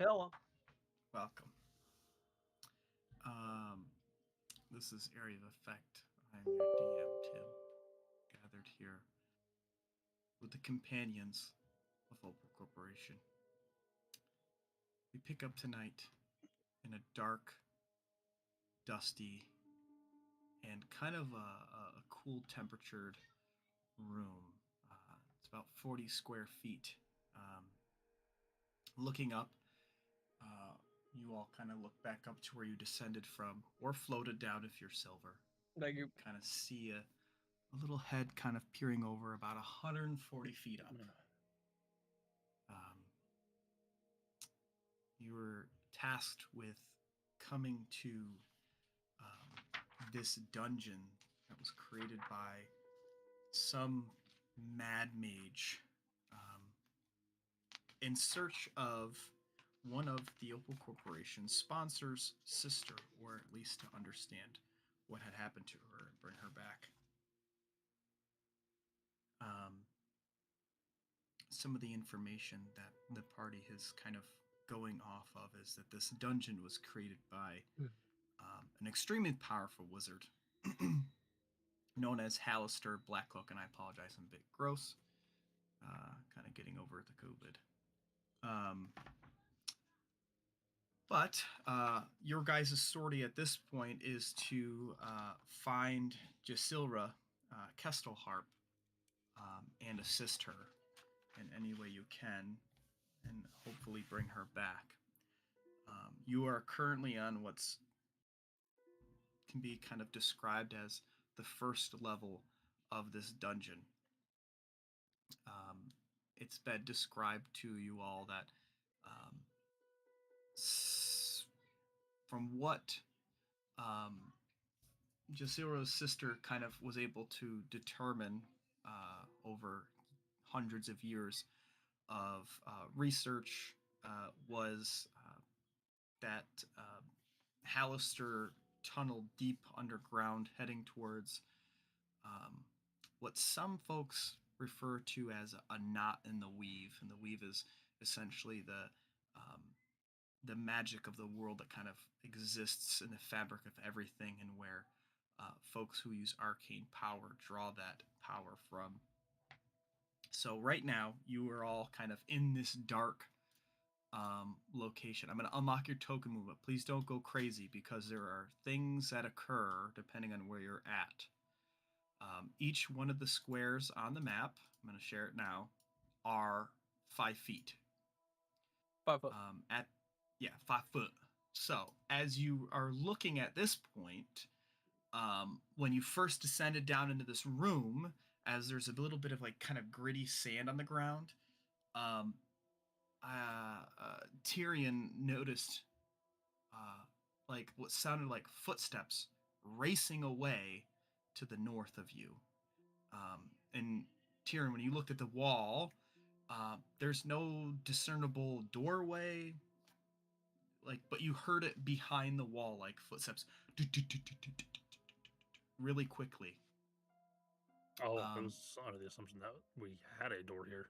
Hello. Welcome. Um, this is Area of Effect. I'm your DM, Tim, gathered here with the companions of Opal Corporation. We pick up tonight in a dark, dusty, and kind of a cool temperatured room. It's about 40 square feet. Um, Looking up, uh, you all kind of look back up to where you descended from, or floated down if you're silver. Thank you. Kind of see a little head kind of peering over about 140 feet up. Um, you were tasked with coming to this dungeon that was created by some mad mage in search of one of the Opal Corporation's sponsors' sister, or at least to understand what had happened to her and bring her back. Um, some of the information that the party is kind of going off of is that this dungeon was created by an extremely powerful wizard known as Hallister Blackcloak, and I apologize, I'm a bit gross. Kind of getting over the COVID. But your guys' story at this point is to find Jasilra Kestelharp and assist her in any way you can, and hopefully bring her back. You are currently on what's can be kind of described as the first level of this dungeon. Um, it's been described to you all that um, from what Jasiro's sister kind of was able to determine over hundreds of years of research was that Hallister tunneled deep underground, heading towards what some folks refer to as a knot in the weave, and the weave is essentially the magic of the world that kind of exists in the fabric of everything, and where folks who use arcane power draw that power from. So right now, you are all kind of in this dark location. I'm going to unlock your token movement. Please don't go crazy because there are things that occur depending on where you're at. Each one of the squares on the map, I'm going to share it now, are 5 feet. 5 foot. 5 foot. So as you are looking at this point, when you first descended down into this room, as there's a little bit of like kind of gritty sand on the ground, Tyrion noticed like what sounded like footsteps racing away to the north of you. And Tyrion, when you looked at the wall, there's no discernible doorway, but you heard it behind the wall, like footsteps, really quickly. Oh, I was under the assumption that we had a door here.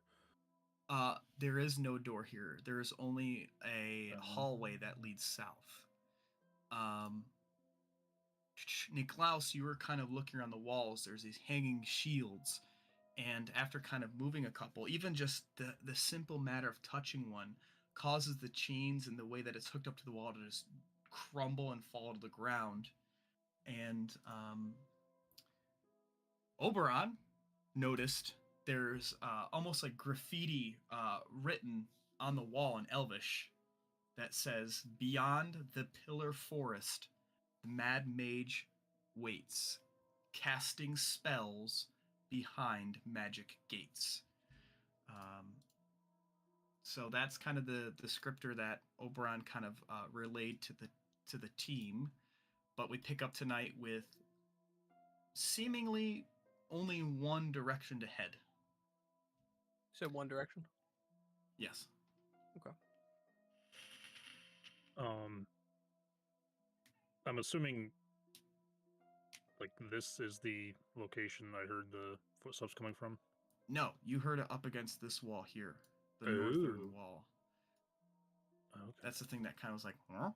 There is no door here. There is only a hallway that leads south. Niklaus, you were kind of looking around the walls. There's these hanging shields, and after kind of moving a couple, even just the simple matter of touching one causes the chains and the way that it's hooked up to the wall to just crumble and fall to the ground. And Oberon noticed there's almost like graffiti written on the wall in Elvish that says, "Beyond the Pillar Forest, the Mad Mage waits, casting spells behind magic gates." So that's kind of the descriptor that Oberon kind of relayed to the team. But we pick up tonight with seemingly only one direction to head. You said one direction? Yes. Okay. I'm assuming like this is the location I heard the footsteps coming from. No, you heard it up against this wall here, the northern wall. Okay. That's the thing that kind of was like, huh?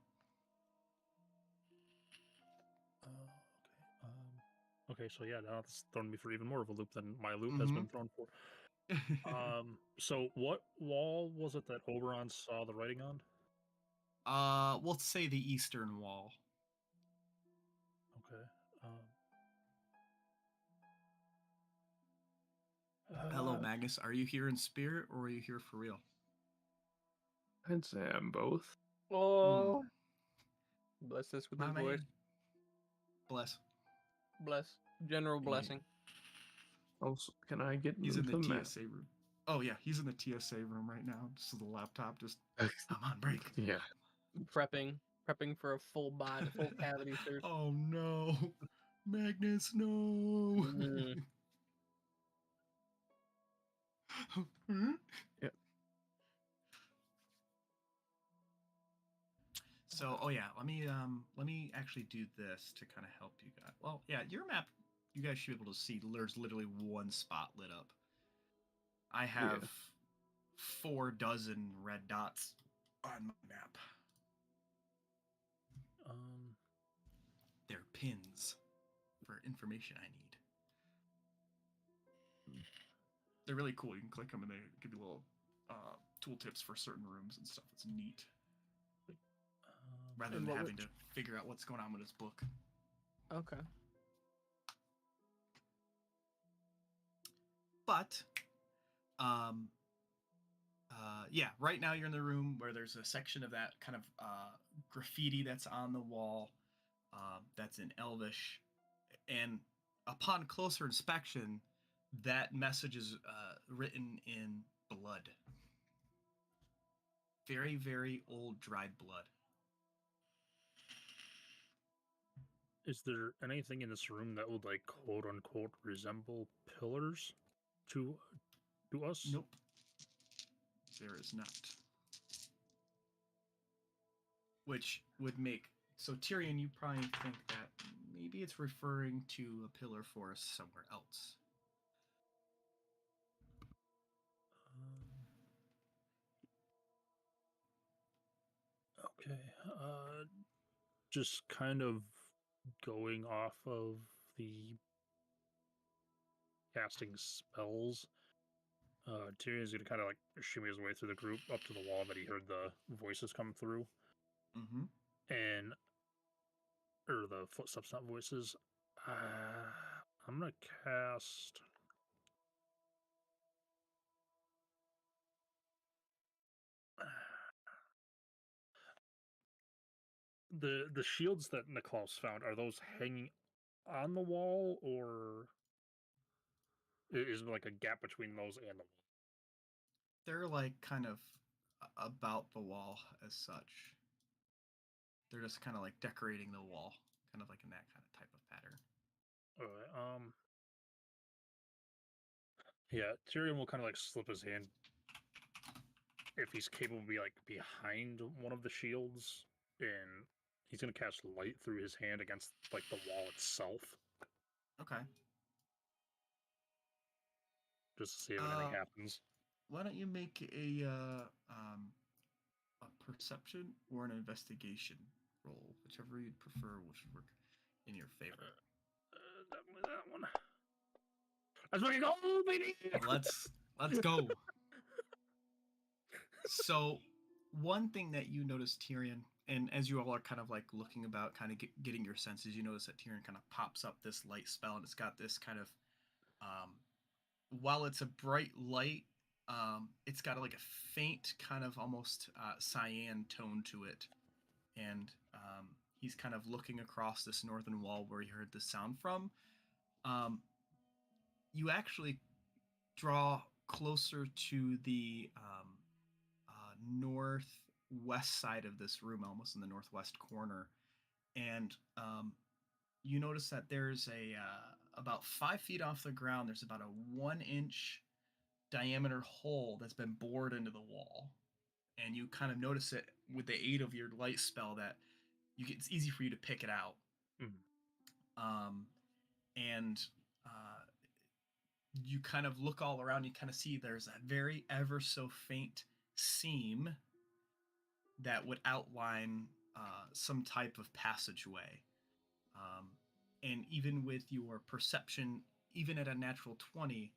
Okay, so yeah, now it's thrown me for even more of a loop than my loop has Mhm. been thrown for. So what wall was it that Oberon saw the writing on? We'll say the eastern wall. Okay. Hello, Magnus. Are you here in spirit or are you here for real? I'd say I'm both. Hmm. Oh, bless us with My his voice. man. Bless. Bless. General Yeah. blessing. Also, Can I get he's in into the the map? TSA room. Oh yeah, he's in the TSA room right now. Just with the laptop. Just I'm on break. Yeah. Prepping for a full cavity search. Oh no, Magnus, no. Mm. Yeah. So, oh yeah, let me actually do this to kind of help you guys. Well, yeah, your map, you guys should be able to see. There's literally one spot lit up. I have 4 dozen red dots on my map. They're pins for information I need. They're really cool. You can click them and they give you little tooltips for certain rooms and stuff. It's neat. Rather than having to figure out what's going on with his book. Okay. But, yeah, right now you're in the room where there's a section of that kind of graffiti that's on the wall that's in Elvish. And upon closer inspection, that message is written in blood. Very, very old dried blood. Is there anything in this room that would, like, quote unquote resemble pillars to us? Nope. There is not. Which would make so Tyrion, you probably think that maybe it's referring to a pillar forest somewhere else. Okay. Just kind of going off of the casting spells. Tyrion's gonna kind of like shimmy his way through the group up to the wall that he heard the voices come through, Mm-hmm. and or the footsteps, not voices. I'm gonna cast. The shields that Niklaus found, are those hanging on the wall, or is there like a gap between those and the wall? They're like kind of about the wall as such. They're just kind of like decorating the wall, kind of like in that kind of type of pattern. Alright, yeah, Tyrion will kind of like slip his hand if he's capable to be like behind one of the shields, and he's gonna cast light through his hand against like the wall itself, Okay. just to see if anything happens. Why don't you make a perception or an investigation roll, whichever you'd prefer, which would work in your favor. Definitely that one. That's where you go, baby. Let's go. So, one thing that you notice, Tyrion, and as you all are kind of like looking about, kind of getting your senses, you notice that Tyrion kind of pops up this light spell, and it's got this kind of, while it's a bright light, it's got like a faint kind of almost cyan tone to it, and he's kind of looking across this northern wall where he heard the sound from. You actually draw closer to the northwest side of this room, almost in the northwest corner, and you notice that there's a about 5 feet off the ground. There's about a 1-inch diameter hole that's been bored into the wall, and you kind of notice it with the aid of your light spell that it's easy for you to pick it out. And you kind of look all around. You kind of see there's that very ever so faint seam that would outline some type of passageway. Um, and even with your perception, even at a natural 20,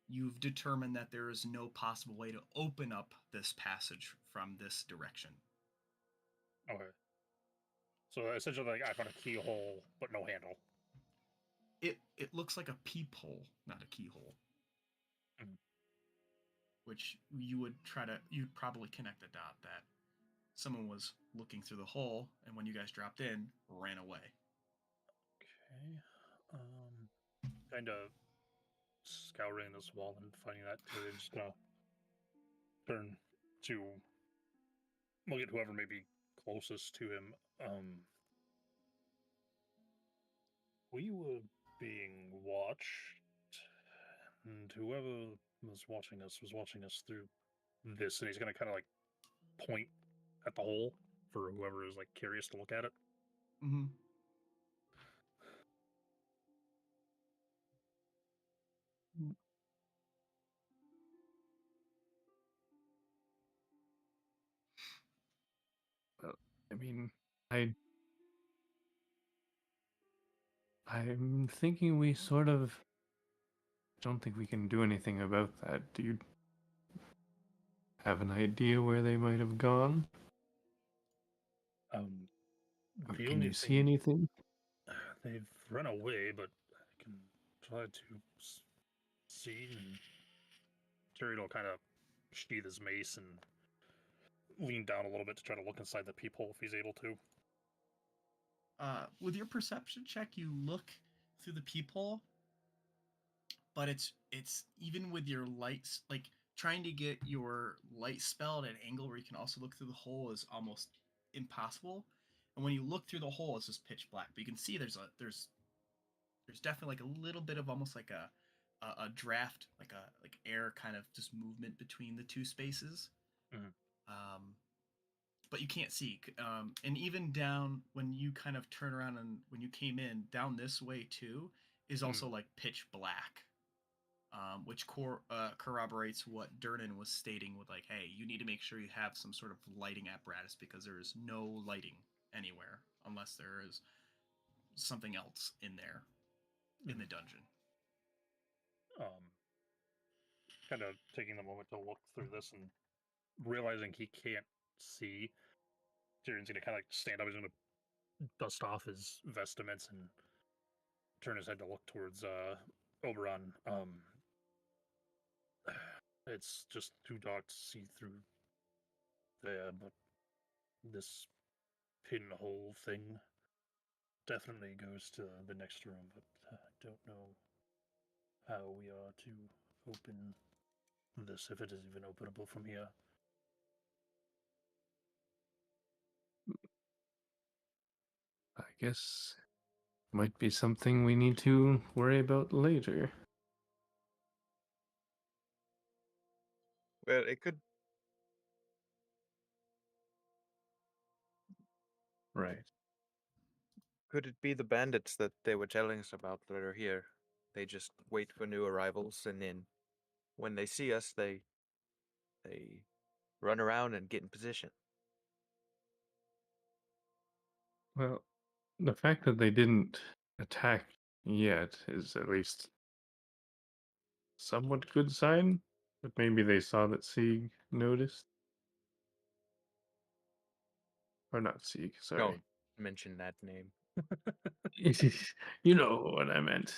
you've determined that there is no possible way to open up this passage from this direction. Okay. So essentially, like I found a keyhole, but no handle. It looks like a peephole, not a keyhole. Mhm. Which you'd probably connect the dot that someone was looking through the hole, and when you guys dropped in, ran away. Okay. Kind of scouring this wall and finding that area. Just gonna turn to look at whoever may be closest to him. We were being watched, and whoever was watching us through this, and he's gonna kind of like point at the hole for whoever is like curious to look at it. Mm-hmm. Well, I mean, I'm thinking we sort of don't think we can do anything about that. Do you have an idea where they might have gone? Um, Or the can only you see thing anything? they've run away, but I can try to see. And Tyrion will kind of sheath his mace and lean down a little bit to try to look inside the peephole if he's able to. With your perception check, you look through the peephole, but it's even with your lights, like trying to get your light spell at an angle where you can also look through the hole is almost impossible. And when you look through the hole, it's just pitch black. But you can see there's definitely like a little bit of almost like a draft, like air kind of just movement between the two spaces. Mhm. Um, but you can't see. And even down when you kind of turn around and when you came in down this way too is also like pitch black, which corroborates what Durnan was stating with like, hey, you need to make sure you have some sort of lighting apparatus because there is no lighting anywhere unless there is something else in there in the dungeon. Um, Kind of taking the moment to look through this and realizing he can't see. Tyrion's gonna kind of like stand up. He's gonna dust off his vestments and turn his head to look towards Oberon. It's just too dark to see through there, but this pinhole thing definitely goes to the next room, but I don't know how we are to open this, if it is even openable from here. I guess might be something we need to worry about later. Well, it could. Right. Could it be the bandits that they were telling us about that are here? They just wait for new arrivals, and then when they see us, they run around and get in position. Well, the fact that they didn't attack yet is at least somewhat good sign. But maybe they saw that Sieg noticed. Or not Sieg, sorry. Don't mention that name. You know what I meant.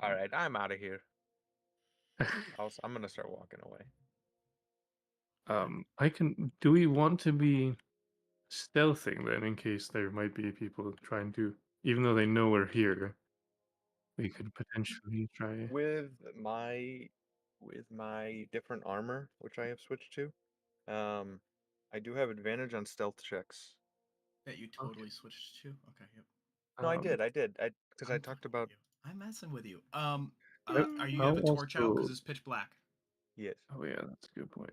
All right, I'm out of here. I'm gonna start walking away. I can. Do we want to be stealthing then, in case there might be people trying to, even though they know we're here, we could potentially try. With my different armor, which I have switched to, I do have advantage on stealth checks. That you Okay. totally switched to? Okay, yep. No, I did. Because I I'm talked fucking about. with you. I'm messing with you. Yep, Are you have I'll a torch out because also. it's pitch black? Yes, Oh yeah, that's a good point.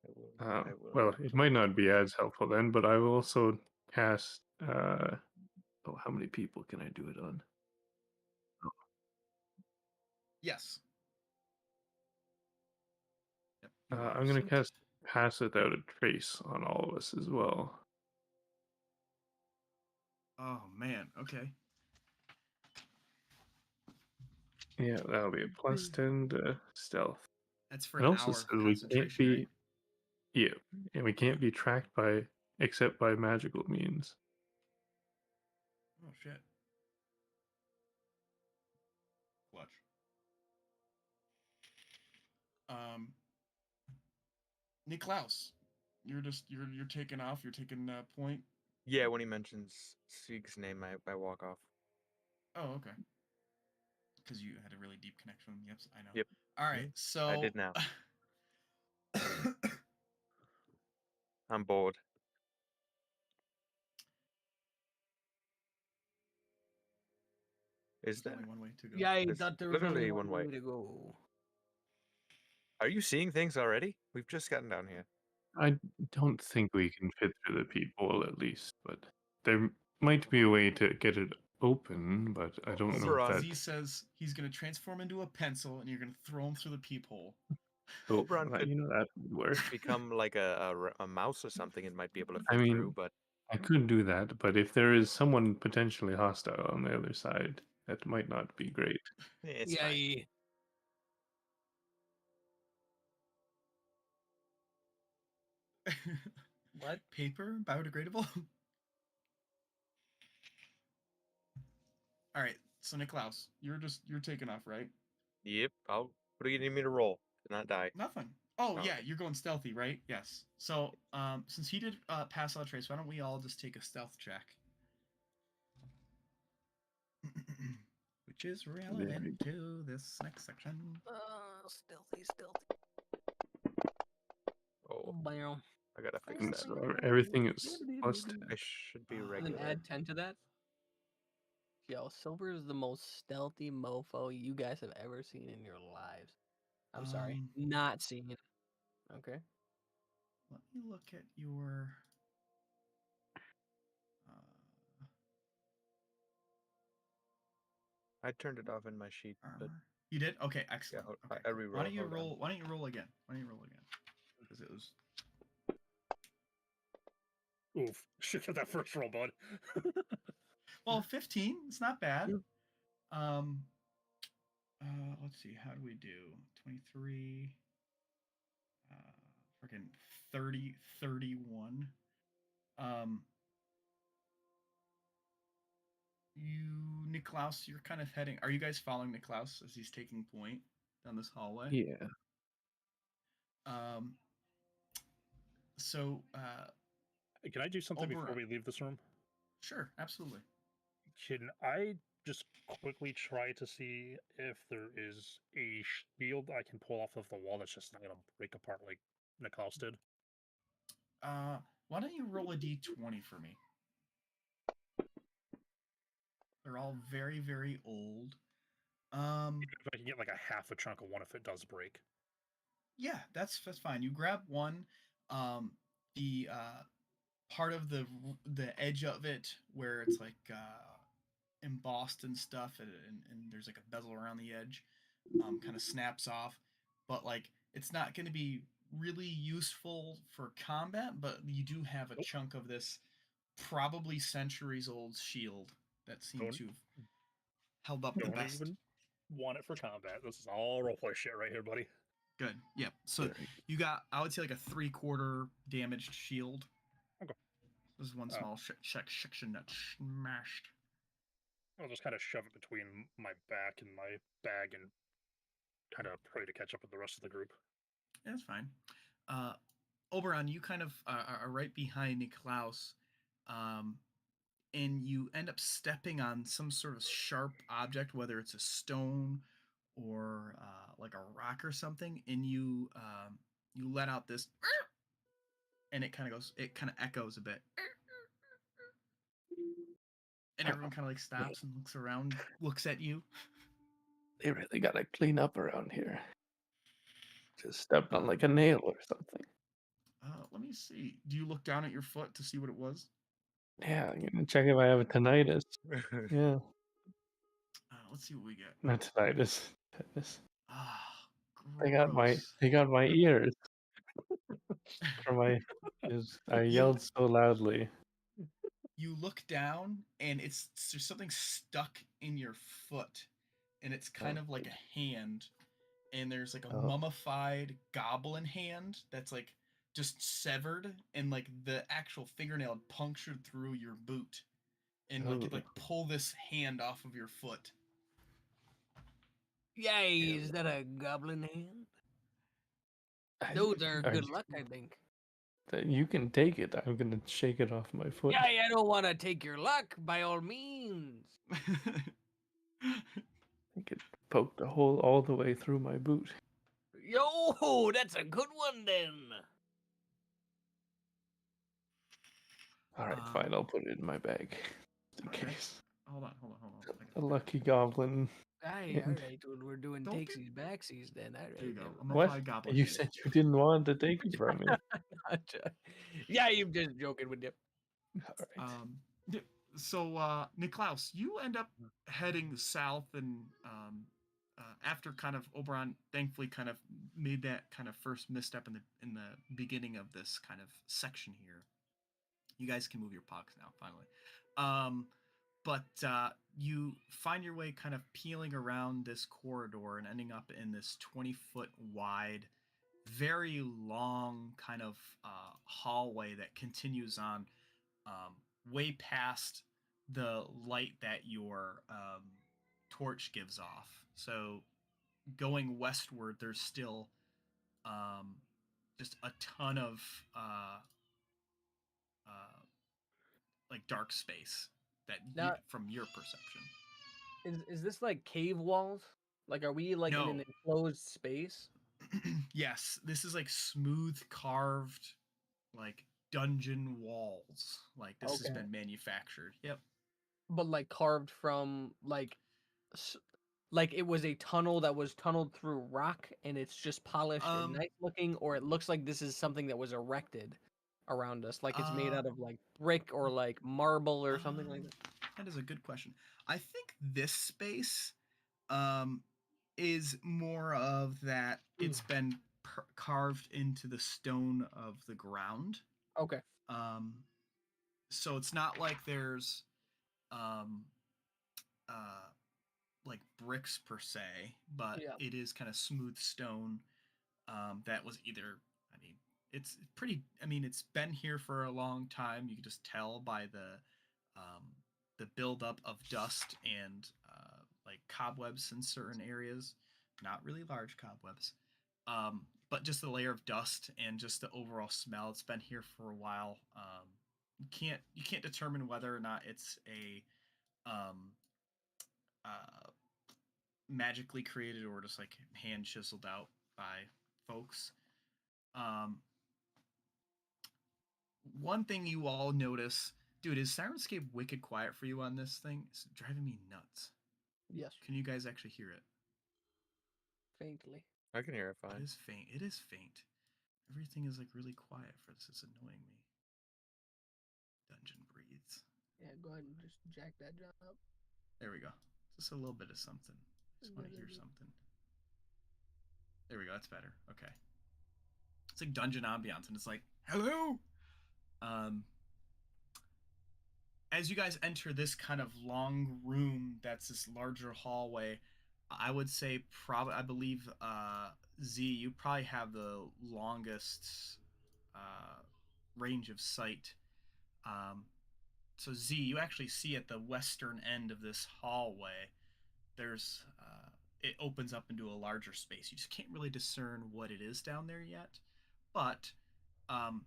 I will. I will. Well, it might not be as helpful then, but I will also cast. Oh, how many people can I do it on? Yes. Yep. You are I'm gonna synced. cast Pass Without a Trace on all of us as well. Oh man. Okay. Yeah, that'll be a plus 10 to stealth. That's for It an also hour says of we can't concentration, right? be, yeah, and we can't be tracked by except by magical means. Oh shit. Clutch. Um, Niklaus, you're taking off. You're taking point. Yeah, when he mentions Sieg's name, I walk off. Oh, okay. Because you had a really deep connection. Yep, I know. Yep. All right, Mhm. I so did now. I'm bored. Is there's only there? one way to go. Yeah, I There's thought there was only literally one one way. way to go. Are you seeing things already? We've just gotten down here. I don't think we can fit through the peephole at least, but there might be a way to get it open, but I don't know if Oberon. Z that. says he's gonna transform into a pencil, and you're gonna throw him through the peephole. Oh, Oberon could that would work. become like a mouse or something and might be able to I fit through, mean, but I could do that, but if there is someone potentially hostile on the other side, that might not be great. it's fine. Yay. What? Paper biodegradable. All right, so Niklaus, you're taking off, right? Yep. What do you need me to roll to not die? Nothing. Oh Oh, yeah, okay. you're going stealthy, right? Yes. So since he did pass out trace, why don't we all just take a stealth check? Which is relevant Very to this next section. Stealthy, stealthy. Oh, Bam. I gotta fix good. that. So everything is plus I 10. should be And And then regular. add 10 to that. Yo, Silver is the most stealthy mofo you guys have ever seen in your lives. I'm sorry. Not seen. Okay. Let me look at your uh, I turned it off in my sheet, but armor. You did? Okay, yeah, excellent. Okay, I cool. Why reroll. don't you Hold on. roll? Why don't you roll again? Why don't you roll again? Because it was Oof. Shit for that first roll, bud. well, 15. It's not bad. Mm. Um, let's see. How do we do? 23. Freaking 30, 31. Um, Niklaus, you're kind of heading. Are you guys following Niklaus as he's taking point down this hallway? Yeah. Um, so, Can I do something before Oberon. we leave this room? Sure, absolutely. Can I just quickly try to see if there is a shield I can pull off of the wall that's just not going to break apart like Niklaus did? Why don't you roll a d20 for me? They're all very, very old. Even if I can get like a half a chunk of one if it does break. Yeah, that's fine. You grab one. The part of the edge of it where it's like embossed and stuff, and there's like a bezel around the edge, kind of snaps off. But like, it's not going to be really useful for combat. But you do have a Nope. chunk of this probably centuries old shield that seemed Don't, to have held up the don't best. even want it for combat. This is all roleplay shit right here, buddy. Good. Yep. So Very you got, I would say, like a 3/4 damaged shield. Okay. This is one Uh, small section that smashed. I'll just kind of shove it between my back and my bag and kind of pray to catch up with the rest of the group. Yeah, that's fine. Uh, Oberon, you kind of are right behind Niklaus, and you end up stepping on some sort of sharp object, whether it's a stone or like a rock or something, and you let out this, and it kind of echoes a bit, and everyone kind of like stops and looks around, looks at you. They really gotta clean up around here. Just stepped on like a nail or something. Let me see. Do you look down at your foot to see what it was? Yeah, I'm gonna check if I have a tinnitus. Yeah, Let's see what we get. not tinnitus. Tetanus. Ah, They got my gross. they got my ears. For my is I You yelled so loudly. you look down and there's something stuck in your foot, and it's kind Oh, of like good. a hand, and there's like a Oh, mummified goblin hand that's like just severed, and like the actual fingernail had punctured through your boot, and like oh, it like pull this hand off of your foot. Yay, and is that a goblin hand? I, Those are are good you, luck, I think. you can take it. I'm gonna shake it off my foot. Yay, I don't want to take your luck, by all means. I could poke the hole all the way through my boot. Yo, that's a good one then. All right, um, fine. I'll put it in my bag, just in okay. case. Hold on. I A gotta lucky goblin. Aye, all And right, well, we're doing Don't be. takesies, backsies then. All There you right, go. never A mind. what? mummified goblin You hand. said you didn't want to take it from me. Gotcha. Yeah, I'm just joking with you. All right. Yeah, so Niklaus, you end up heading south, and after kind of Oberon thankfully kind of made that kind of first misstep in the beginning of this kind of section here. You guys can move your pucks now finally. But you find your way kind of peeling around this corridor and ending up in this 20-foot wide, very long kind of hallway that continues on um, way past the light that your torch gives off. So going westward, there's still um, just a ton of uh, uh, like dark space that Now, from your perception. is this like cave walls? Like, are we like in No. an enclosed space? Yes, this is like smooth carved like dungeon walls. Like this has Okay. been manufactured. Yep. But like carved from s- like it was a tunnel that was tunneled through rock and it's just polished and Um nice looking, or it looks like this is something that was erected around us, like it's made uh out of like brick or like marble or something like um that. that is a good question. I think this space um is more of that it's been carved into the stone of the ground. Okay. Um so it's not like there's um uh like bricks per se, but Yeah. it is kind of smooth stone that was either, I mean, it's pretty, I mean, it's been here for a long time. You can just tell by um, the buildup of dust and like cobwebs in certain areas, not really large cobwebs, but just the layer of dust and just the overall smell. It's been here for a while. You can't determine whether or not it's a um, uh, magically created or just like hand chiseled out by folks. Um, One thing you all notice, dude, is Sirenscape wicked quiet for you on this thing? It's driving me nuts. Yes. Can you guys actually hear it? Faintly. I can hear it It fine. is faint. It is faint. Everything is like really quiet for this. It's annoying me. Dungeon breathes. Yeah, go ahead and just jack that job up. There we go. Just a little bit of something. Just want to hear something. There we go. That's better. Okay. It's like dungeon ambiance, and it's like, hello. Um, as you guys enter this kind of long room that's this larger hallway, I would say probably I believe Z, you probably have the longest uh, range of sight. Um, so Z, you actually see at the western end of this hallway, there's it opens up into a larger space. You just can't really discern what it is down there yet, but um,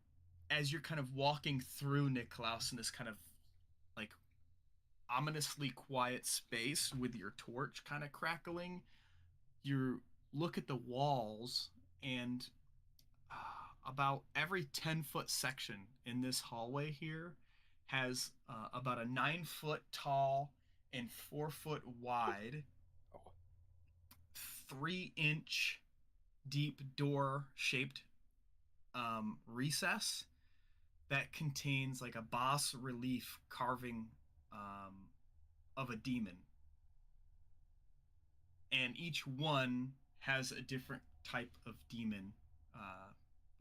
as you're kind of walking through Niklaus in this kind of like ominously quiet space with your torch kind of crackling, you look at the walls, and about every 10-foot section in this hallway here has about a 9-foot tall and 4-foot wide, 3-inch deep door shaped recess that contains like a bas relief carving of a demon, and each one has a different type of demon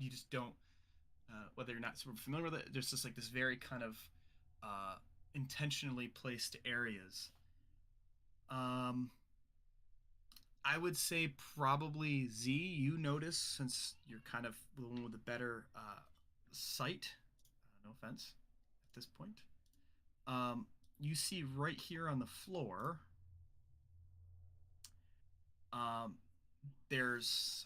you just don't, whether you're not super familiar with it, there's just like this very kind of uh, intentionally placed areas. Um, I would say probably Z. You notice since you're kind of the one with the better sight. No offense at this point. Um, you see right here on the floor. Um, there's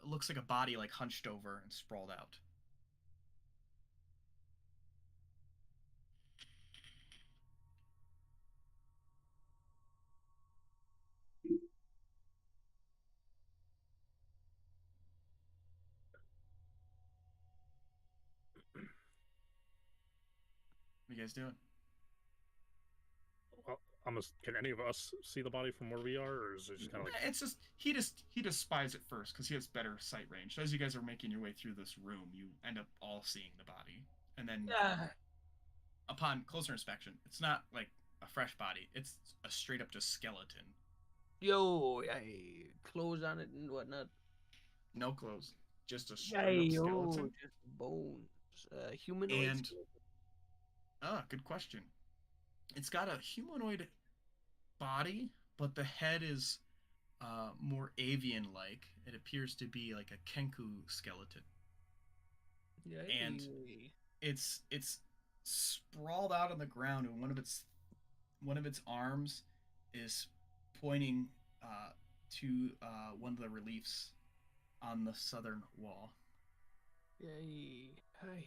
looks like a body like hunched over and sprawled out. What are you guys doing? Well, can any of us see the body from where we are, or is it just kind of like? It's just he just spies it first because he has better sight range. As you guys are making your way through this room, you end up all seeing the body, and then Yeah. upon closer inspection, it's not like a fresh body; it's a straight up just skeleton. Yo, I clothes on it and whatnot. No clothes, just a Yeah, straight up yo, skeleton. just bones. Humanoid And skeleton. good question. It's got a humanoid body, but the head is more avian like. It appears to be like a Kenku skeleton. Yeah. And it's sprawled out on the ground, and one of its arms is pointing to one of the reliefs on the southern wall. Yeah. Hi.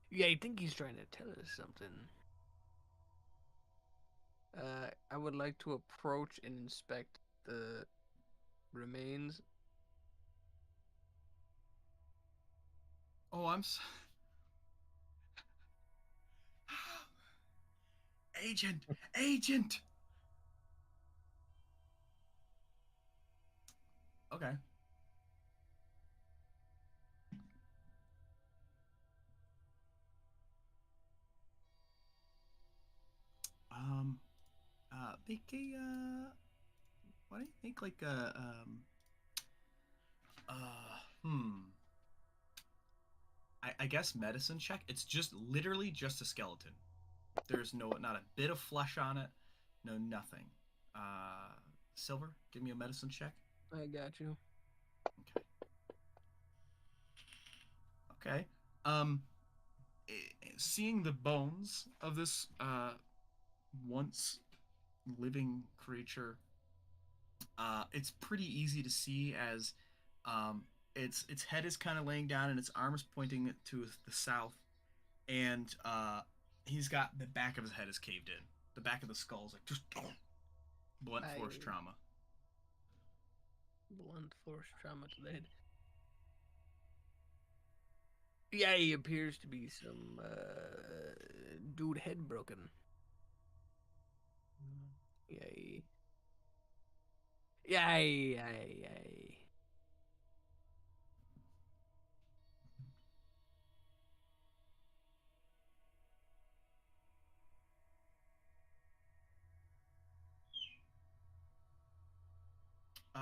Yeah, I think he's trying to tell us something. I would like to approach and inspect the remains. Oh, agent, agent. Okay. Um. Make a. Why do you make like a hmm. I guess medicine check. It's just literally just a skeleton. There's not a bit of flesh on it. No nothing. Uh, Silver, give me a medicine check. I got you. Okay. Okay. Um, Seeing the bones of this once living creature, it's pretty easy to see as its head is kind of laying down and its arms pointing to the south, and he's got the back of his head is caved in. The back of the skull is like just blunt force trauma. Blunt force trauma to the head. Yeah, he appears to be some dude head broken. Yay. Yay.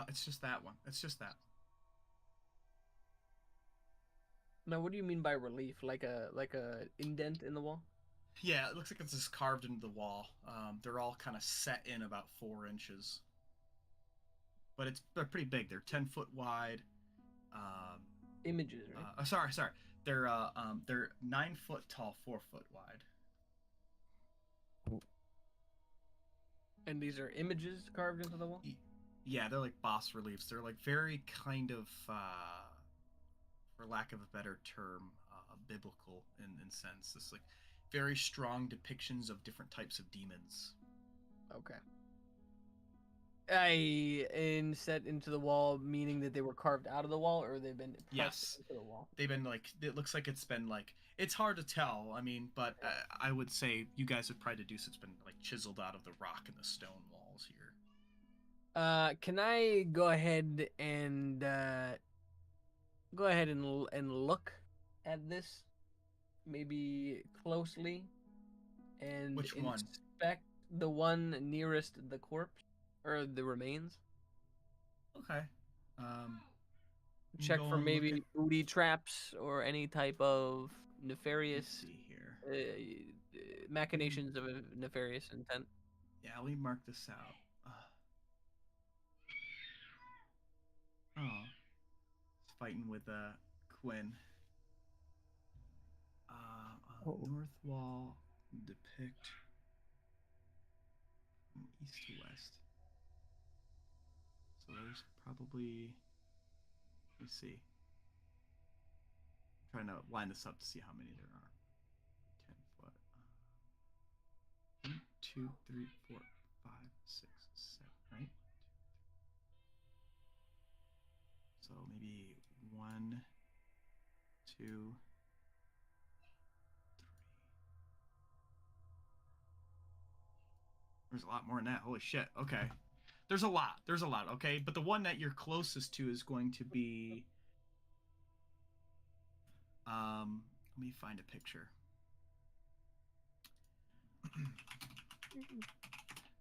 It's just that one. It's just that. Now, what do you mean by relief? Like a indent in the wall? Yeah, it looks like it's just carved into the wall. They're all kind of set in about 4 inches, but they're pretty big. They're 10 foot wide. Um, Images, right? sorry. They're 9 foot tall, 4 foot wide. And these are images carved into the wall? Yeah, they're like bas reliefs. They're like very kind of, for lack of a better term, biblical in sense. This like very strong depictions of different types of demons. Okay. And set into the wall, meaning that they were carved out of the wall, or they've been pressed into the wall? They've been like, it looks like it's been like, it's hard to tell. I mean, but I would say you guys would probably deduce it's been like chiseled out of the rock and the stone walls here. Can I go ahead and look at this maybe closely and Which one? inspect the one nearest the corpse or the remains? Okay. check Go for and look at. maybe booty traps or any type of Let's nefarious see here. machinations of a nefarious intent. Yeah, let me mark this out. Oh, it's fighting with Quinn. Oh, North wall depict from east to west. So there's probably. Let me see. I'm trying to line this up to see how many there are. 10 foot. 1, 2, 3, 4, 5, 6, 7. Right. So maybe 1, 2, 3. There's a lot more than that. Holy shit. Okay. There's a lot. There's a lot. Okay. But the one that you're closest to is going to be. Let me find a picture.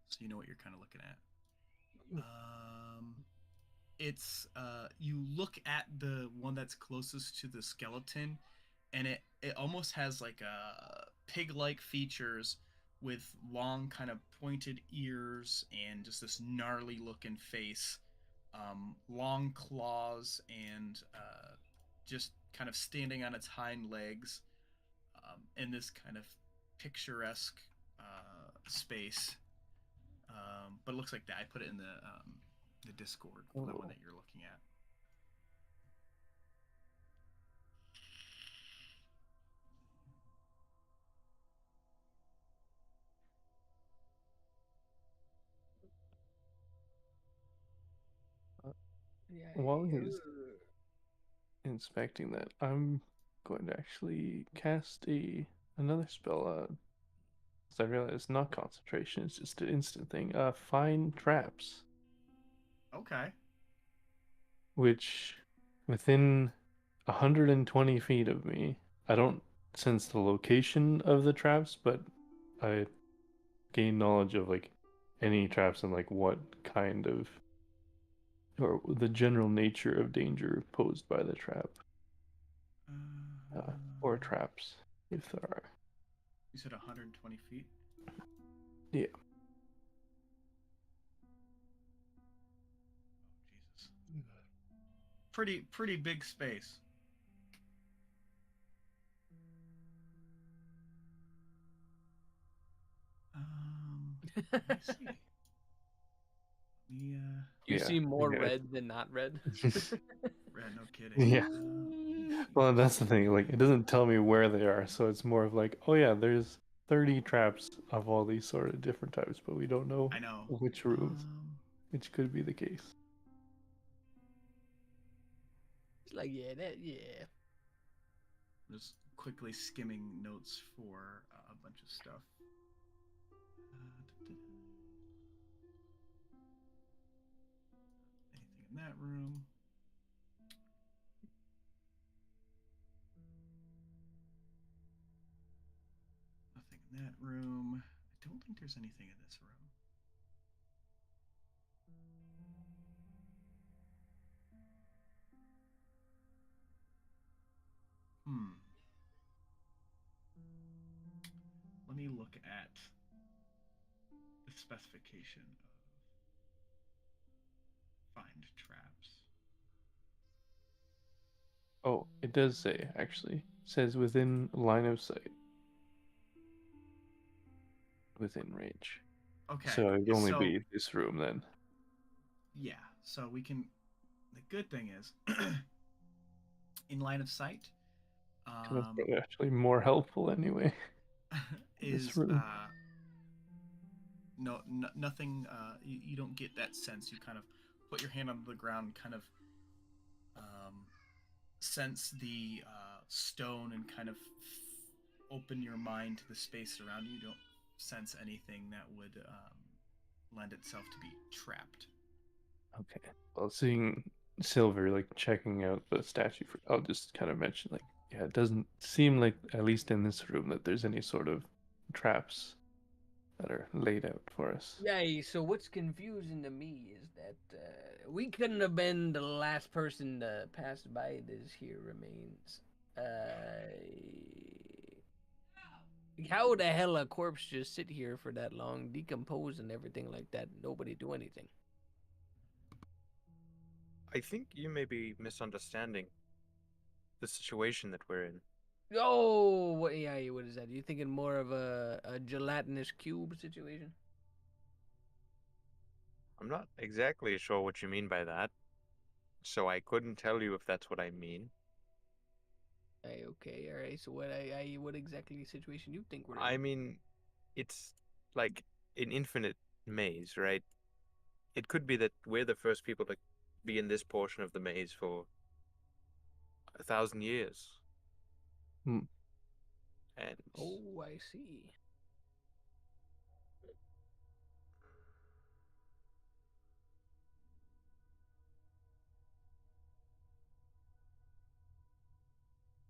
So you know what you're kind of looking at. It's you look at the one that's closest to the skeleton, and it almost has like a pig-like features with long kind of pointed ears and just this gnarly looking face, long claws, and just kind of standing on its hind legs, in this kind of picturesque space. But it looks like that. I put it in the Discord for that one oh. that you're looking at. Yeah. While he's inspecting that, I'm going to actually cast another spell. 'Cause I realize it's not concentration; it's just an instant thing. Find traps, Okay. which within 120 feet of me, I don't sense the location of the traps, but I gain knowledge of like any traps and like what kind of or the general nature of danger posed by the trap or traps, if there are. You said 120 feet. Yeah. Jesus. Pretty big space. Let me see. Yeah. You Yeah. see more Yeah. red than not red. Red, no kidding. Yeah. Well, that's the thing. Like, it doesn't tell me where they are, so it's more of like, oh yeah, there's 30 traps of all these sort of different types, but we don't know I know. which rooms, which could be the case. It's like, yeah. Just quickly skimming notes for a bunch of stuff. Anything in that room? Nothing in that room. I don't think there's anything in this room. Let me look at the specification of find traps. Oh, it does say, actually. It says within line of sight. Within range. Okay. So it'd only So be this room then. yeah. So we can. The good thing is, in line of sight, Because that's probably actually more helpful anyway. This is room. nothing. You don't get that sense. You kind of put your hand on the ground, kind of sense the stone, and kind of open your mind to the space around you. You don't sense anything that would lend itself to be trapped. Okay. Well, seeing Silver like checking out the statue, I'll just kind of mention like, yeah, it doesn't seem like at least in this room that there's any sort of traps that are laid out for us. Yeah, so what's confusing to me is that we couldn't have been the last person to pass by this here remains. How the hell a corpse just sit here for that long, decompose and everything like that, and nobody do anything? I think you may be misunderstanding the situation that we're in. Oh, what is that? You thinking more of a gelatinous cube situation? I'm not exactly sure what you mean by that, so I couldn't tell you if that's what I mean. Okay, all right. So what exactly situation you think we're in? I mean, it's like an infinite maze, right? It could be that we're the first people to be in this portion of the maze for 1,000 years. Hmm. And Oh, I see.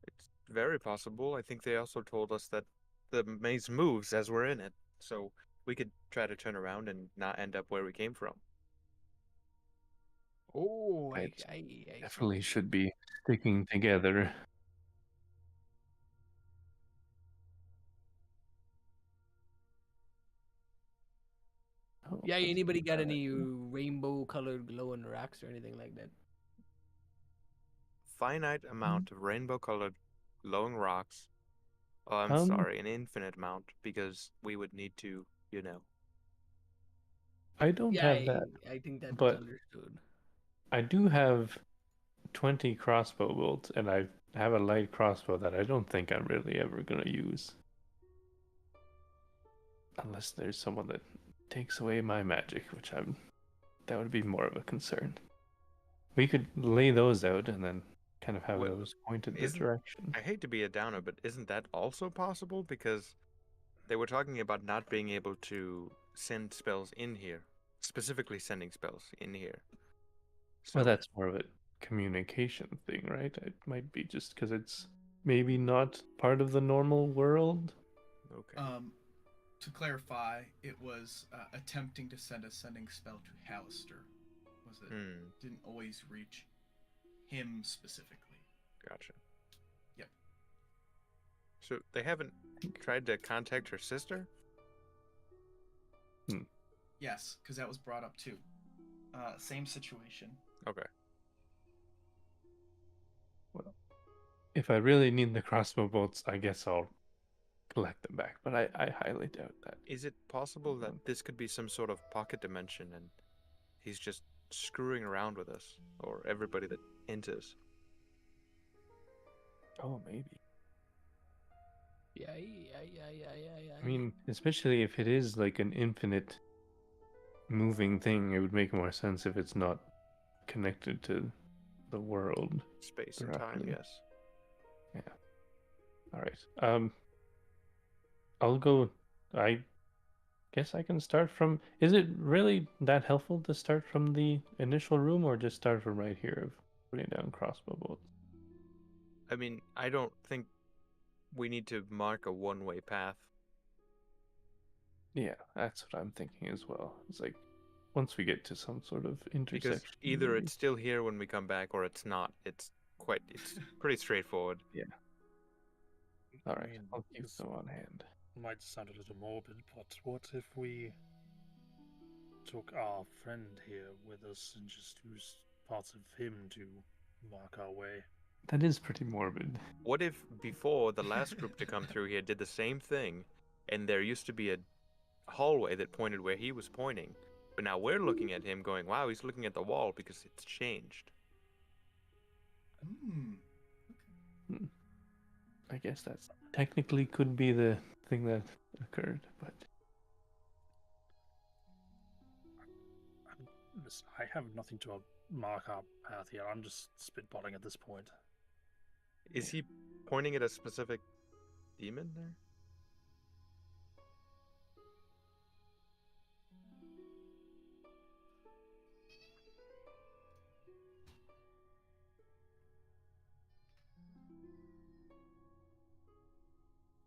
it's very possible. I think they also told us that the maze moves as we're in it. So we could try to turn around and not end up where we came from. Oh, It I see. definitely should be sticking together. Oh, Yeah, that's anybody got bad. any rainbow colored glowing rocks or anything like that? Finite amount of rainbow colored glowing rocks. Oh, I'm Um, sorry, an infinite amount because we would need to, you know. I don't Yeah, have that, I think that's but understood. I do have 20 crossbow bolts, and I have a light crossbow that I don't think I'm really ever gonna use. Unless there's someone that takes away my magic, which that would be more of a concern. We could lay those out and then kind of have Well, those pointed the isn't direction. I hate to be a downer, but isn't that also possible? Because they were talking about not being able to send spells in here, specifically sending spells in here. Well, So, that's more of a communication thing, right? It might be just because it's maybe not part of the normal world. okay. To clarify, it was attempting to send a sending spell to Hallister. Was it Hmm, didn't always reach him specifically. gotcha. Yep. So they haven't tried to contact her sister? Hmm. Yes, because that was brought up too. Same situation. Okay. Well, if I really need the crossbow bolts, I guess I'll collect them back. But I highly doubt that. Is it possible that this could be some sort of pocket dimension and he's just screwing around with us or everybody that enters? Oh, maybe. Yeah. I mean, especially if it is like an infinite moving thing, it would make more sense if it's not connected to the world Space and time, directly. yes. Yeah. All right. I'll go. I guess I can start from. Is it really that helpful to start from the initial room, or just start from right here of putting down crossbow bolts? I mean, I don't think we need to mark a one-way path. Yeah, that's what I'm thinking as well. It's like once we get to some sort of Because intersection, either maybe. it's still here when we come back or it's not. It's pretty straightforward. Yeah. All I right. mean, I'll keep this them on hand. might sound a little morbid, but what if we took our friend here with us and just used parts of him to mark our way? That is pretty morbid. What if before the last group to come through here did the same thing and there used to be a hallway that pointed where he was pointing, but now we're looking at him going, wow, he's looking at the wall because it's changed. Hmm. Hmm. I guess that's technically could be the thing that occurred, but Listen, I have nothing to mark our path here. I'm just spitballing at this point. Is he pointing at a specific demon there?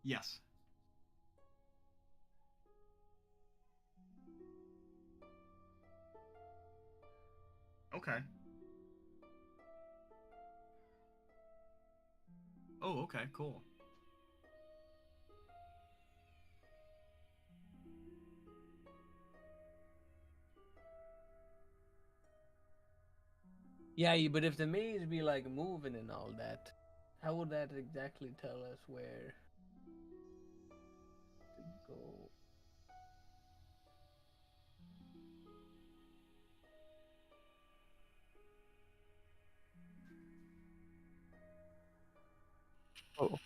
Yes. Okay. Oh, okay, cool. Yeah, but if the maze be like moving and all that, how would that exactly tell us where to go? Oh.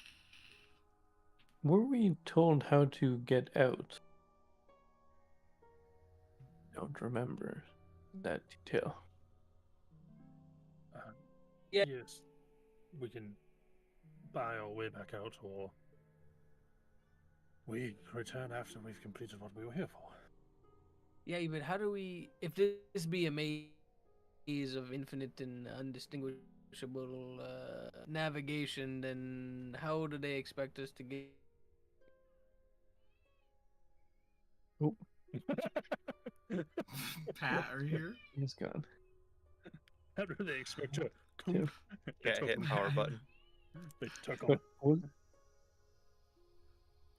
Were we told how to get out? Don't remember that detail. Yeah. Yes, we can buy our way back out, or we return after we've completed what we were here for. Yeah, but how do we? If this be a maze of infinite and undistinguishable navigation, then how do they expect us to get? Oh, Pat, are you here? he's gone. How do they expect to? Tim. They Yeah, took hit him. power button. They took him. But was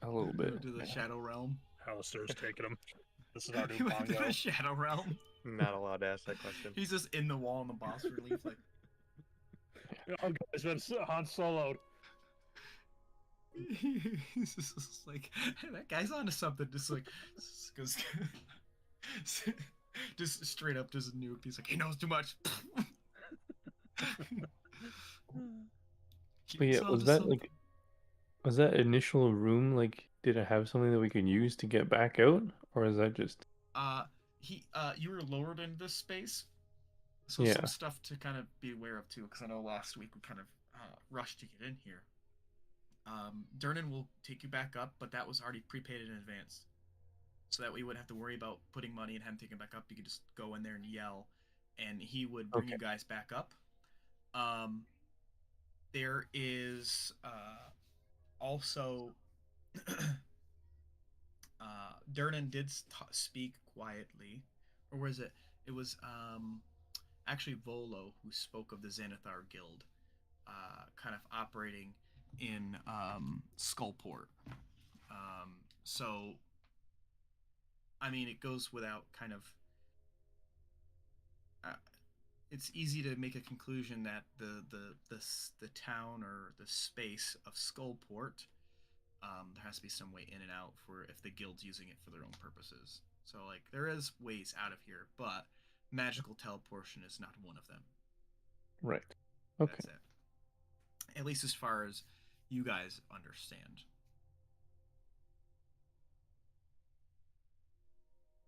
a little Go bit. to the Yeah. Shadow Realm. Alistair's taking him. This is our new He went to bongo. the Shadow Realm. Not allowed to ask that question. He's just in the wall in the boss relief, like. Oh, guys, been Han Soloed. He's just like, hey, that guy's onto something. Just like, goes, just straight up does a nuke. He's like, he knows too much. But yeah, was that initial room like? Did it have something that we could use to get back out, or is that just? You were lowered into this space, so Yeah. some stuff to kind of be aware of too. Because I know last week we kind of rushed to get in here. Durnan will take you back up, but that was already prepaid in advance. So that we wouldn't have to worry about putting money and him taking back up. You could just go in there and yell, and he would bring you guys back up. There is also Durnan did speak quietly, or was it? It was actually Volo who spoke of the Xanathar Guild, kind of operating in Skullport. So, I mean, it goes without kind of. It's easy to make a conclusion that the town or the space of Skullport, there has to be some way in and out for if the guild's using it for their own purposes. So like there is ways out of here, but magical teleportation is not one of them. Right. Okay. That's it. At least as far as you guys understand.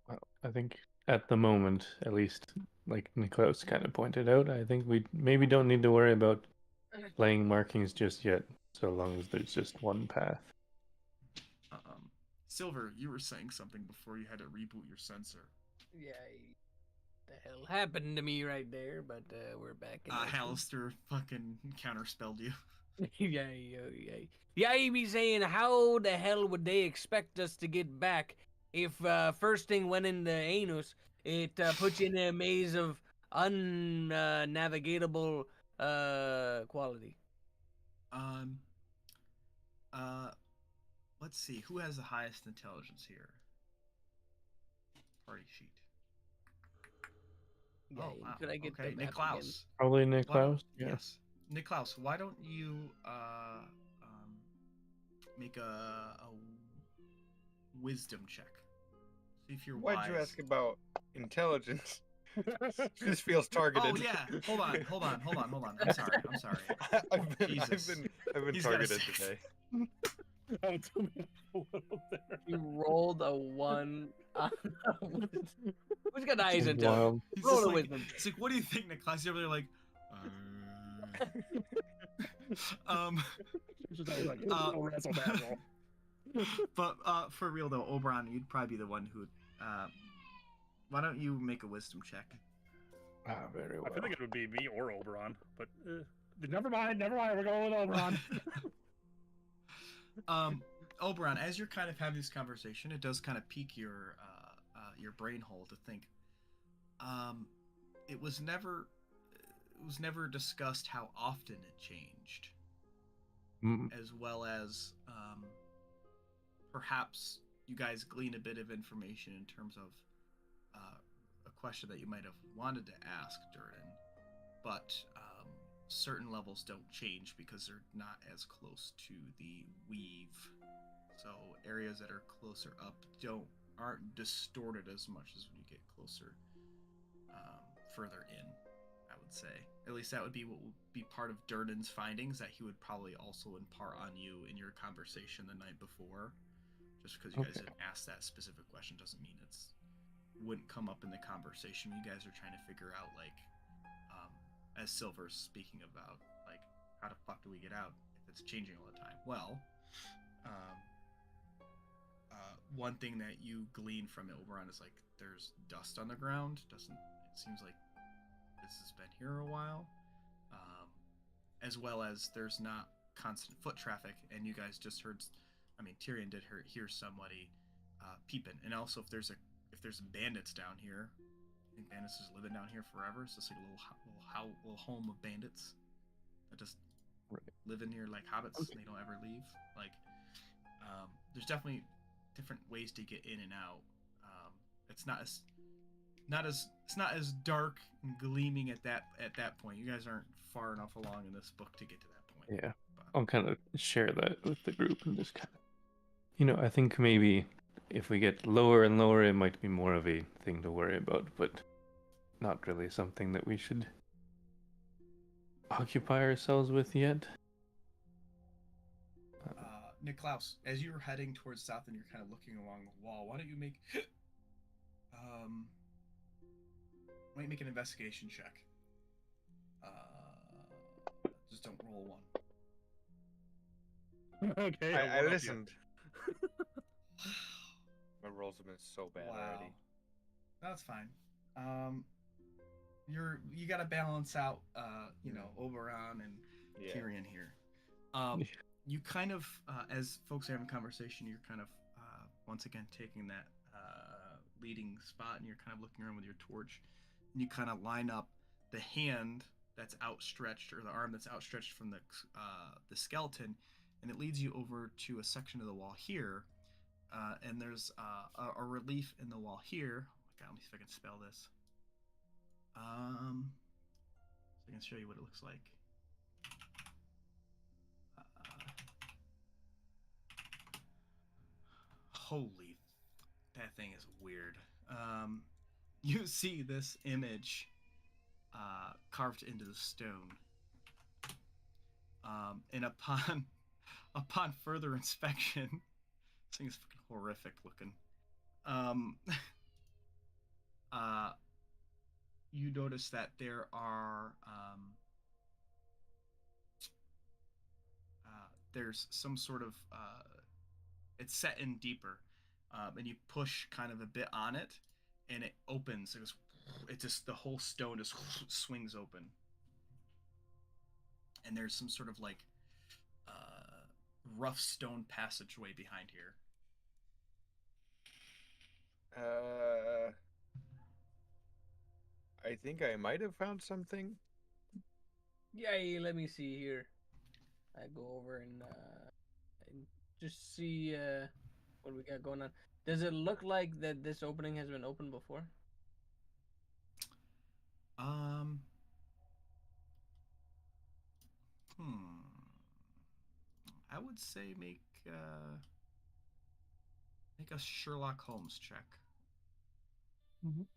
Well, I think at the moment, at least, like Niklaus kind of pointed out, I think we maybe don't need to worry about laying markings just yet, so long as there's just one path. Silver, you were saying something before you had to reboot your sensor. Yeah, the hell happened to me right there? But we're back in. Hallister fucking counterspelled you. Yeah. Yeah, you be saying, how the hell would they expect us to get back if first thing went in the anus, it puts you in a maze of unnavigatable quality? Let's see. Who has the highest intelligence here? Party sheet. Yeah, Oh, wow. could I get okay, the map Niklaus. again? Probably Niklaus. Yeah. Yes. Niklaus, why don't you make a wisdom check? See if you're Why'd wise. you ask about intelligence? This feels targeted. Oh yeah. Hold on. I'm sorry. I've been He's got a targeted 6. today. Oh, tell me a little there. You rolled a 1 on Who's got eyes Wild. intelligence? He's Roll just a like, wisdom. it's like, what do you think, Niklaus? You're like, Like, oh, razzle dazzle. but for real though, Oberon, you'd probably be the one who. Why don't you make a wisdom check? Ah, very well. I feel like it would be me or Oberon, but never mind. We're going with Oberon. Oberon, as you're kind of having this conversation, it does kind of pique your brain hole to think. it was never discussed how often it changed, Mm, as well as perhaps you guys glean a bit of information in terms of a question that you might have wanted to ask Durden, but certain levels don't change because they're not as close to the weave. So areas that are closer up aren't distorted as much as when you get closer, further in. I would say at least that would be what would be part of Durden's findings that he would probably also impart on you in your conversation the night before. Just because you guys okay. didn't ask that specific question doesn't mean it's wouldn't come up in the conversation. You guys are trying to figure out like, as Silver's speaking about, like how the fuck do we get out if it's changing all the time? Well, um, one thing that you glean from it, Oberon, is like there's dust on the ground. Doesn't it seems like this has been here a while, as well as there's not constant foot traffic, and you guys just heard. I mean, Tyrion did hear somebody peeping, and also if there's bandits down here, I think bandits is living down here forever. It's just like a little home of bandits that just Right. live in here like hobbits. Okay. And they don't ever leave. Like, there's definitely different ways to get in and out. It's not as dark and gleaming at that point. You guys aren't far enough along in this book to get to that point. Yeah. But I'll kind of share that with the group and just kind of, I think maybe if we get lower and lower, it might be more of a thing to worry about, but not really something that we should occupy ourselves with yet. Niklaus, as you're heading towards south and you're kind of looking along the wall, why don't you make an investigation check? Just don't roll one. Okay, I one up you. listened. My rolls have been so bad already. That's fine. You got to balance out, Oberon and Yeah. Tyrion here. You kind of, as folks are having a conversation, you're kind of once again taking that leading spot, and you're kind of looking around with your torch, and you kind of line up the hand that's outstretched or the arm that's outstretched from the skeleton, and it leads you over to a section of the wall here, and there's a relief in the wall here. Oh my god, let me see if I can spell this. So I can show you what it looks like. Holy, that thing is weird. You see this image carved into the stone, and upon further inspection, this thing is fucking horrific looking. You notice that there are there's some sort of it's set in deeper, and you push kind of a bit on it, and it opens. It just the whole stone just swings open, and there's some sort of like rough stone passageway behind here. I think I might have found something. Yeah, let me see here. I go over and just see what we got going on. Does it look like that this opening has been opened before? Um. I would say make a Sherlock Holmes check. Mhm.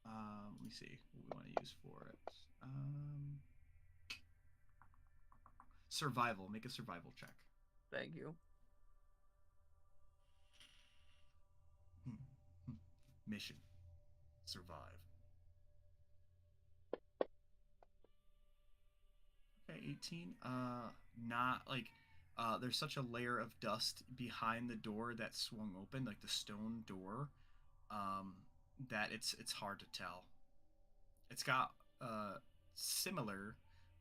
Let me see what we want to use for it. Survival. Make a survival check. Thank you. Mission. Survive. Okay, 18. Not like there's such a layer of dust behind the door that swung open, like the stone door, that it's hard to tell. It's got a similar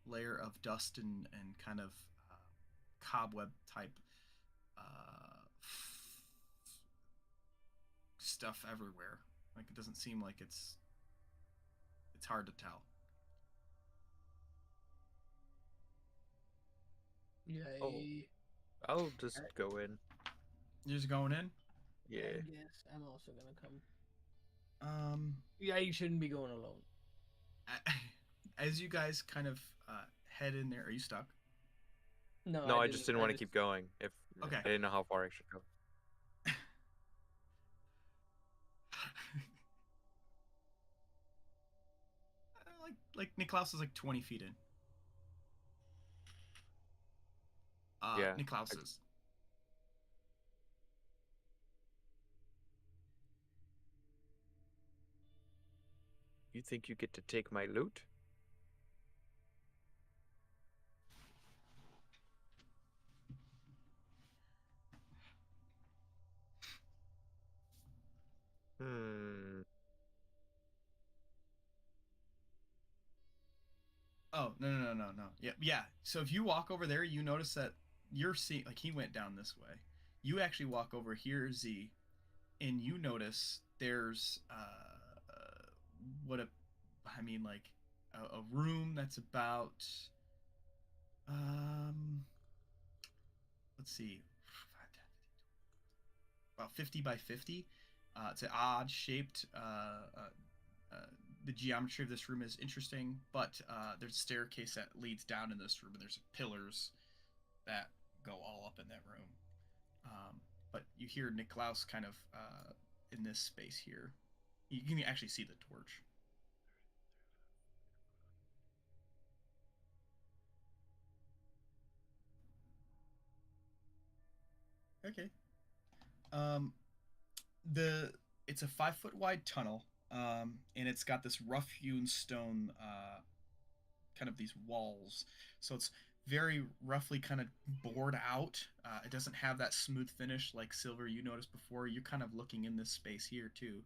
layer of dust and kind of cobweb type stuff everywhere. Like it doesn't seem like it's It's hard to tell. Yeah, Oh, I'll just go in. You're just going in. I Yeah. guess I'm also gonna come. Um, Yeah, you shouldn't be going alone. as you guys kind of head in there, are you stuck? No, No, I I just didn't. didn't I want to just keep going. If Okay. I didn't know how far I should go. like Niklaus is like 20 feet in. Yeah. Niklaus I- is. You think you get to take my loot? Hmm. Oh, no. Yeah, yeah. So if you walk over there, you notice that you're seeing, like, he went down this way. You actually walk over here, Z, and you notice there's what a, I mean, like a room that's um let's see, about 50 by 50. It's an odd shaped. The geometry of this room is interesting, but there's a staircase that leads down in this room, and there's pillars that go all up in that room. But you hear Niklaus kind of in this space here. You can actually see the torch. Okay. Um, the it's a 5 foot wide tunnel, and it's got this rough hewn stone, kind of these walls. So it's very roughly kind of bored out. It doesn't have that smooth finish like Silver you noticed before. You're kind of looking in this space here too,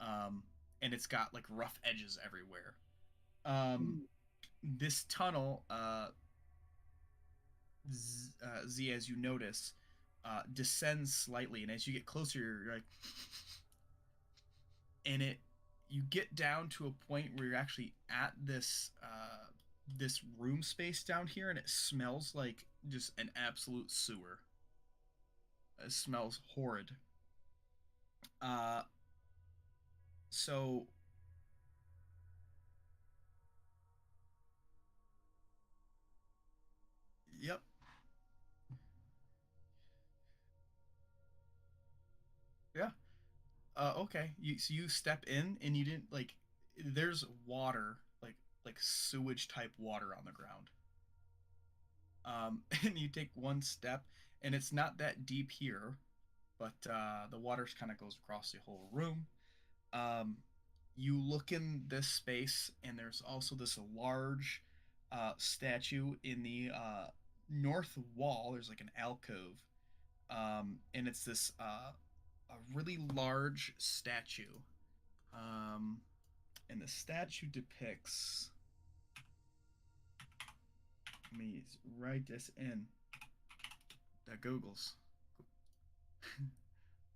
um, and it's got like rough edges everywhere. Um, this tunnel, Z, as you notice, descends slightly, and as you get closer, you're like, and it you get down to a point where you're actually at this room space down here, and it smells like just an absolute sewer. It smells horrid. Uh, so yep, yeah. Okay. You step in, and you didn't like. There's water, like sewage type water on the ground. And you take one step, and it's not that deep here, but the water kind of goes across the whole room. Um, you look in this space, and there's also this large statue in the north wall. There's like an alcove, and it's this a really large statue. Um, and the statue depicts. Let me write this in the Googles.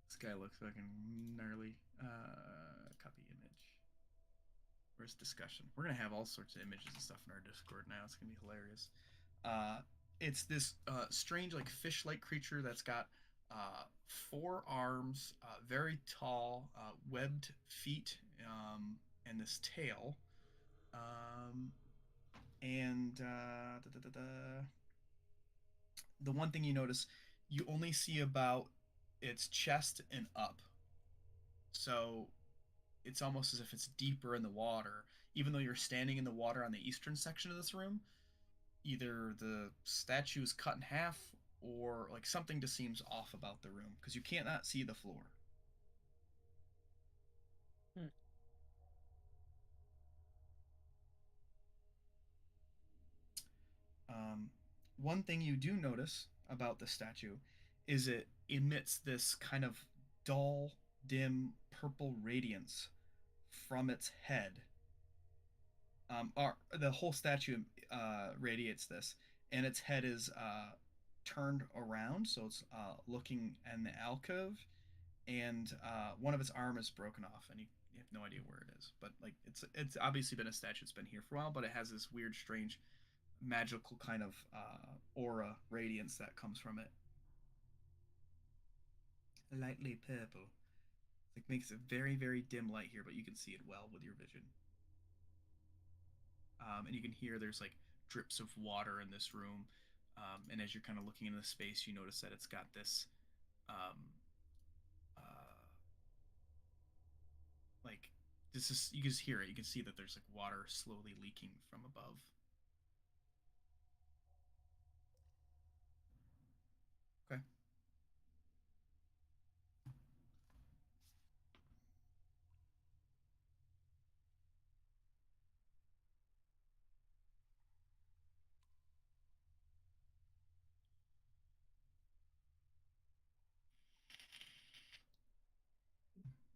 This guy looks fucking gnarly. Copy image. Where's discussion? We're gonna have all sorts of images and stuff in our Discord now. It's gonna be hilarious. Uh, it's this strange, like fish-like creature that's got four arms, very tall, webbed feet, and this tail. Um, and the one thing you notice, you only see about its chest and up. So it's almost as if it's deeper in the water. Even though you're standing in the water on the eastern section of this room, either the statue is cut in half, or like something just seems off about the room because you can't not see the floor. Hmm. Um, One thing you do notice about the statue is it emits this kind of dull, dim purple radiance from its head. Or the whole statue radiates this, and its head is turned around, so it's looking in the alcove, and one of its arm is broken off, and you have no idea where it is, but like it's obviously been a statue. It's been here for a while, but it has this weird, strange, magical kind of aura radiance that comes from it. Lightly purple. It makes a very, very dim light here, but you can see it well with your vision. And you can hear there's like drips of water in this room. And as you're kind of looking into the space, you notice that it's got this um, uh, like this is you can just hear it. You can see that there's like water slowly leaking from above. Okay.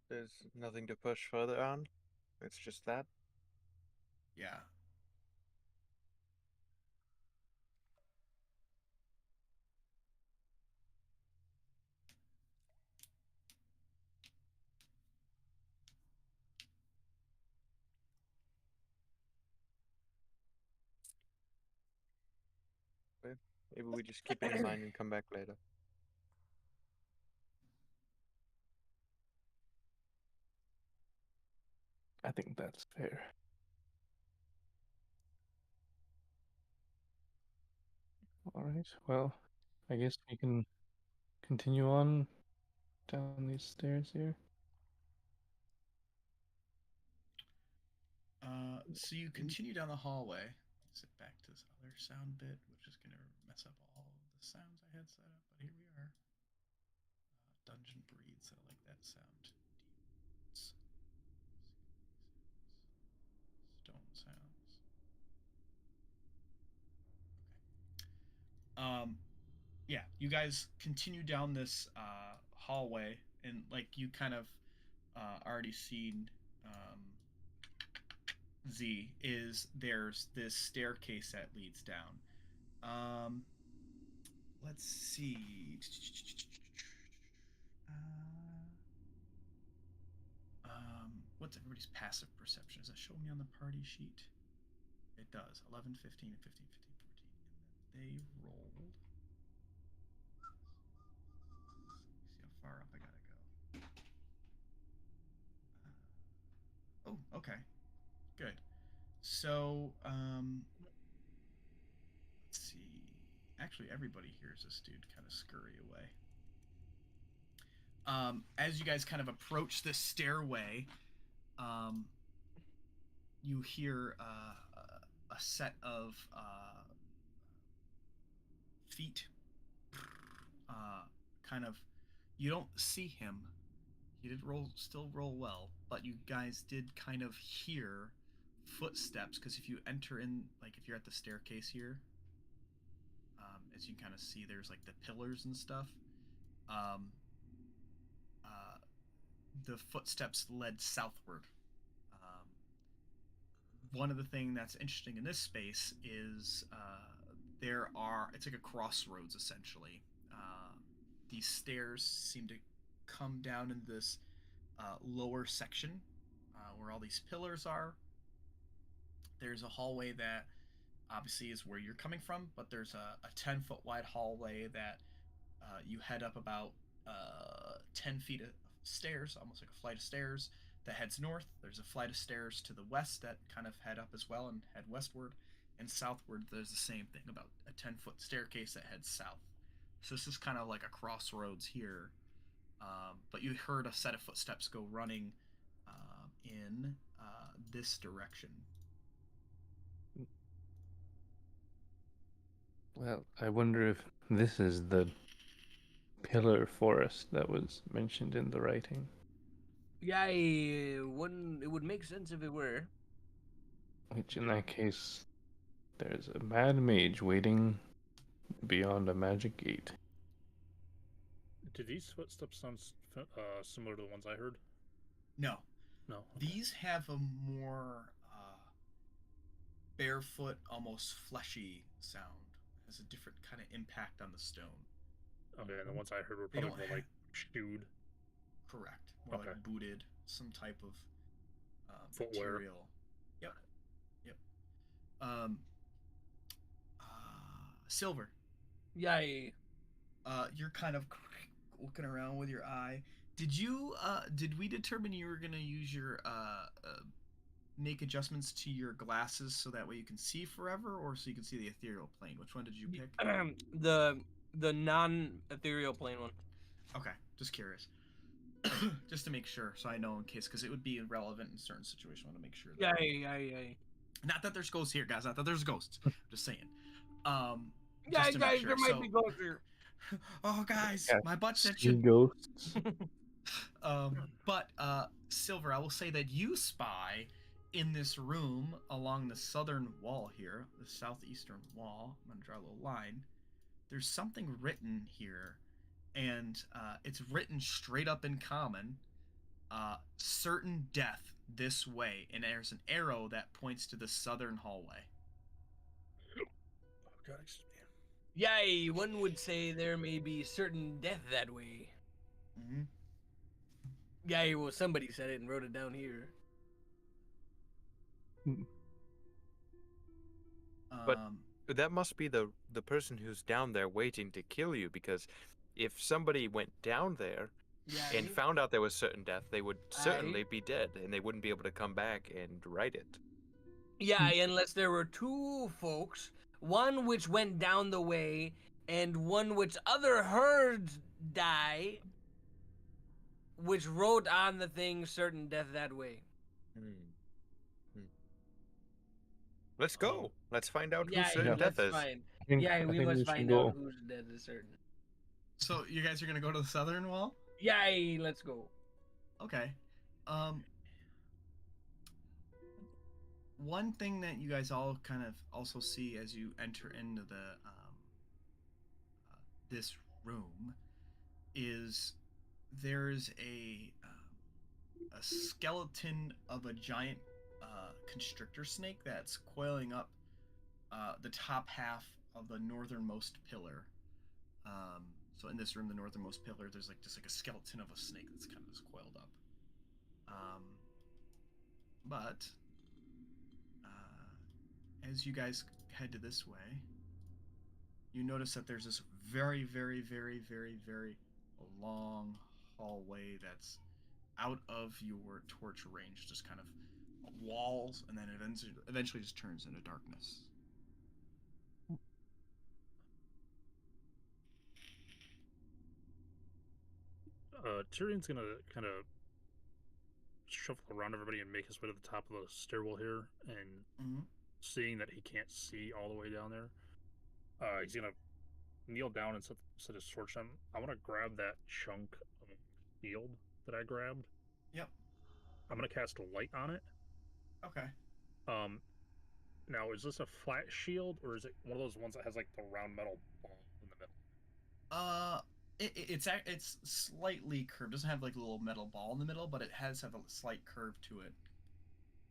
There's nothing to push further on. It's just that. Yeah. Okay. Maybe we just keep it in mind and come back later. I think that's fair. All right. Well, I guess we can continue on down these stairs here. So you continue down the hallway. Sit back to this other sound bit, which is going to mess up all of the sounds I had set up, but here we are. Dungeon breeds. I like that sound. Stone sounds. Okay. Yeah, you guys continue down this hallway, and like you kind of already seen Z is there's this staircase that leads down. Um, let's see. What's everybody's passive perception? Does that show me on the party sheet? It does. 11, 15, 15, 15, 14. And then they rolled. See how far up I gotta go. Oh, okay. Good. So, let's see. Actually, everybody hears this dude kind of scurry away. As you guys kind of approach the stairway, um, you hear a set of feet. Kind of, you don't see him. He did still roll well, but you guys did kind of hear footsteps because if you enter in, like if you're at the staircase here, as you can kind of see, there's like the pillars and stuff. Um, uh, the footsteps led southward. Um, One of the things that's interesting in this space is it's like a crossroads essentially. These stairs seem to come down in this lower section where all these pillars are. There's a hallway that obviously is where you're coming from, but there's a 10-foot wide hallway that you head up about 10 feet of stairs, almost like a flight of stairs that heads north. There's a flight of stairs to the west that kind of head up as well and head westward. And southward, there's the same thing, about a 10-foot staircase that heads south. So this is kind of like a crossroads here. But you heard a set of footsteps go running in this direction. Well, I wonder if this is the pillar forest that was mentioned in the writing. Yeah, it would make sense if it were. Which, in that case, there's a mad mage waiting beyond a magic gate. Do these footsteps sound similar to the ones I heard? No. No. Okay. These have a more barefoot, almost fleshy sound. It has a different kind of impact on the stone. Okay, and the ones I heard were They probably don't more like shoed. Correct. More Okay. like booted, some type of Footwear. material. Yep. Yep. Um, silver. Yay. You're kind of looking around with your eye. Did we determine you were gonna use your make adjustments to your glasses so that way you can see forever, or so you can see the ethereal plane? Which one did you pick? The non-ethereal plane one. Okay, just curious. Just to make sure, so I know in case, because it would be irrelevant in certain situations. I want to make sure that. Yay. Not that there's ghosts here, guys. Not that there's ghosts. I'm just saying. Um, Yeah, just to make guys, sure. there might So, be ghosts here. oh, guys, Yeah, my butt's sea itching. ghosts. But Silver, I will say that you spy in this room along the southern wall here, the southeastern wall. I'm gonna draw a little line. There's something written here, and it's written straight up in common. Certain death this way, and there's an arrow that points to the southern hallway. Oh God, excuse me. Yay, one would say there may be certain death that way. Mm-hmm. Yay, well, somebody said it and wrote it down here. But that must be the person who's down there waiting to kill you, because if somebody went down there Yay. and found out there was certain death, they would Aye. certainly be dead, and they wouldn't be able to come back and right it. Yay, unless there were two folks, one which went down the way, and one which other herds die, which wrote on the thing certain death that way. Let's go. Let's find out who Yeah, certain death that's is. fine. I We think must should find go. out whose death is certain. So you guys are gonna go to the southern wall? Yay, let's go. Okay. One thing that you guys all kind of also see as you enter into the this room is there's a skeleton of a giant constrictor snake that's coiling up the top half of the northernmost pillar. So in this room, the northernmost pillar, there's like just like a skeleton of a snake that's kind of just coiled up. But as you guys head to this way, you notice that there's this very, very, very, very, very long hallway that's out of your torch range, just kind of walls, and then eventually just turns into darkness. Tyrion's gonna kind of shuffle around everybody and make his way to the top of the stairwell here, and seeing that he can't see all the way down there, he's gonna kneel down and set his torch on. I want to grab that chunk of shield that I grabbed. Yep. I'm gonna cast a light on it. Okay. Now is this a flat shield, or is it one of those ones that has like the round metal ball in the middle? It's slightly curved. It doesn't have like a little metal ball in the middle, but it has have a slight curve to it.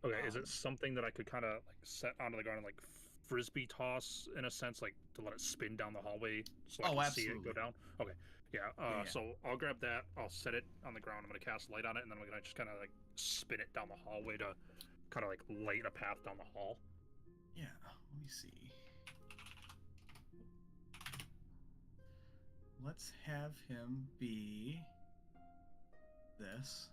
Okay, is it something that I could kind of like set onto the ground and like frisbee toss in a sense, like to let it spin down the hallway so I can see it go down? Okay, yeah. So I'll grab that. I'll set it on the ground. I'm gonna cast light on it, and then I'm gonna just kind of like spin it down the hallway to kind of like light a path down the hall. Yeah. Let me see. Let's have him be this.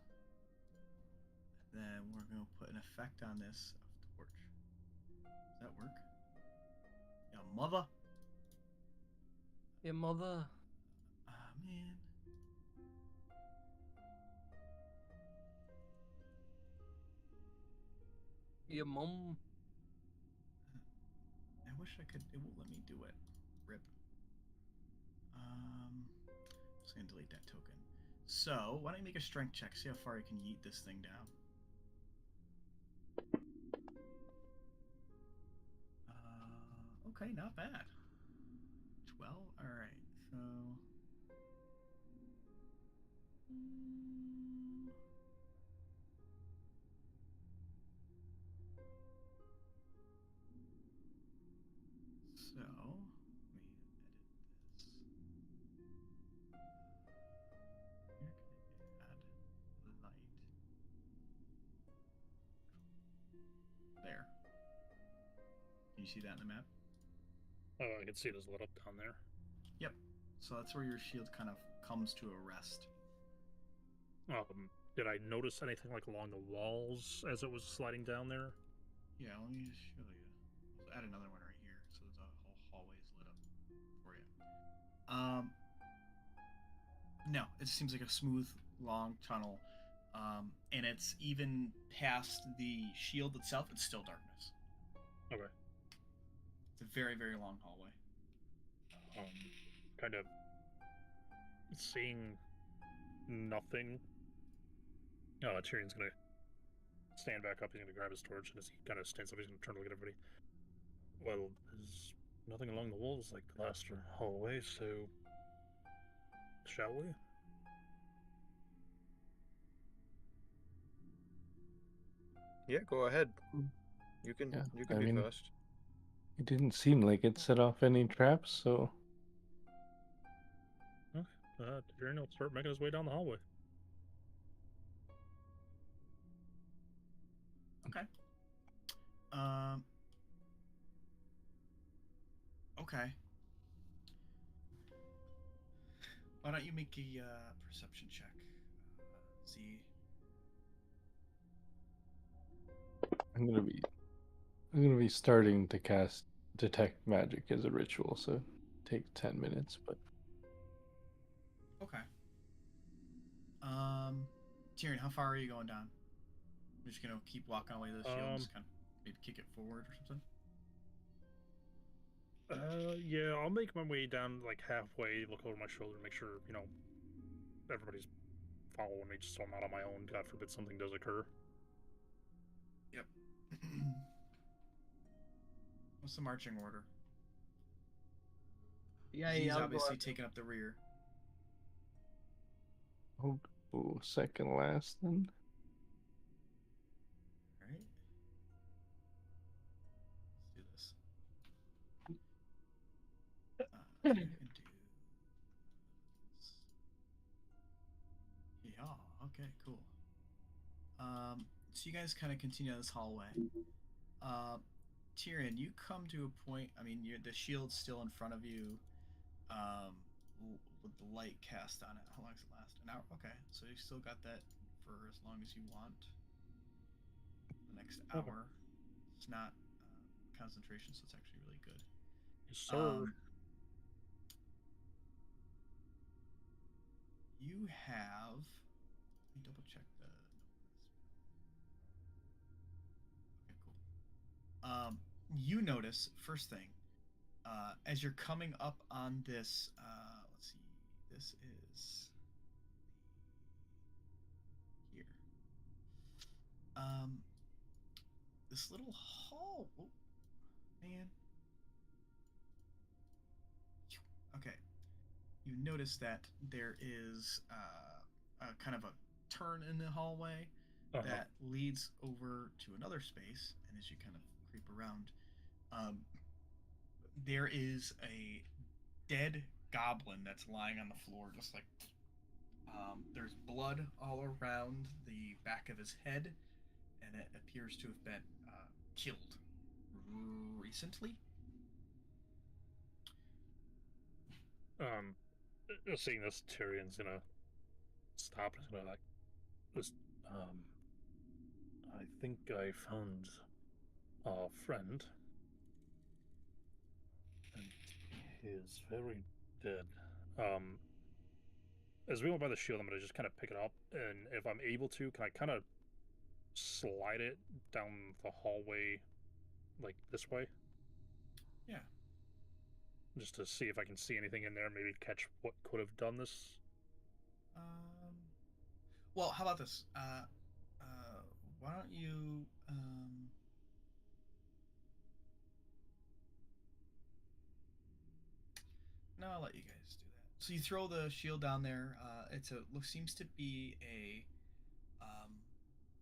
Then we're going to put an effect on this of torch. Does that work? Yeah, mother. Your mother. Ah, man. Your mom. I wish I could. It won't let me do it. Rip. Just gonna delete that token. So why don't you make a strength check? See how far you can yeet this thing down. Okay, not bad. 12. All right. So. So, let me edit this. Here can I add light? you see that in the map? Oh, I can see it is lit up down there. Yep. So that's where your shield kind of comes to a rest. Did I notice anything like along the walls as it was sliding down there? Yeah, let me just show you. Let's add another one right here, so the whole hallway is lit up for you. No, it seems like a smooth, long tunnel, and it's even past the shield itself. It's still darkness. Okay. It's a very, very long hallway. Kind of seeing nothing. Tyrion's gonna stand back up. He's gonna grab his torch, and as he kind of stands up, he's gonna turn to look at everybody. Well, there's nothing along the walls like the last hallway, so shall we? Yeah, go ahead. You can Yeah, you can I be mean- first. It didn't seem like it set off any traps, so Tyrion will start making his way down the hallway. Okay. Okay. Why don't you make a perception check? See. I'm gonna be starting to cast detect magic as a ritual, so take 10 minutes, but Okay. Tyrion, how far are you going down? You're just gonna keep walking away to the shield and just kind of maybe kick it forward or something? Yeah, I'll make my way down like halfway, look over my shoulder, make sure, everybody's following me just so I'm not on my own. God forbid something does occur. Yep. What's the marching order? Yeah, He's I'll go obviously out. taking up the rear. I'll go second last then. All right. Let's do this. You can do. Yeah. Okay. Cool. So you guys kind of continue this hallway. Tyrion, you come to a point. I mean, the shield's still in front of you, with the light cast on it. How long does it last? An hour. Okay, so you still got that for as long as you want. The next Okay. hour. It's not concentration, so it's actually really good. Yes, sir. You have. Let me double check the. Okay, cool. You notice first thing, as you're coming up on this. Let's see. This is here. Um, this little hall. Oh, man. Okay. You notice that there is a kind of a turn in the hallway that leads over to another space, and as you kind of creep around, there is a dead goblin that's lying on the floor, just like there's blood all around the back of his head, and it appears to have been killed recently. Seeing this, Tyrion's gonna stop and gonna like, just, I think I found our friend, and he is very dead. As we go by the shield, I'm gonna just kind of pick it up, and if I'm able to, can I kind of slide it down the hallway, like this way, Yeah. just to see if I can see anything in there, maybe catch what could have done this. Well, how about this? Why don't you? No, I'll let you guys do that. So you throw the shield down there. Seems to be a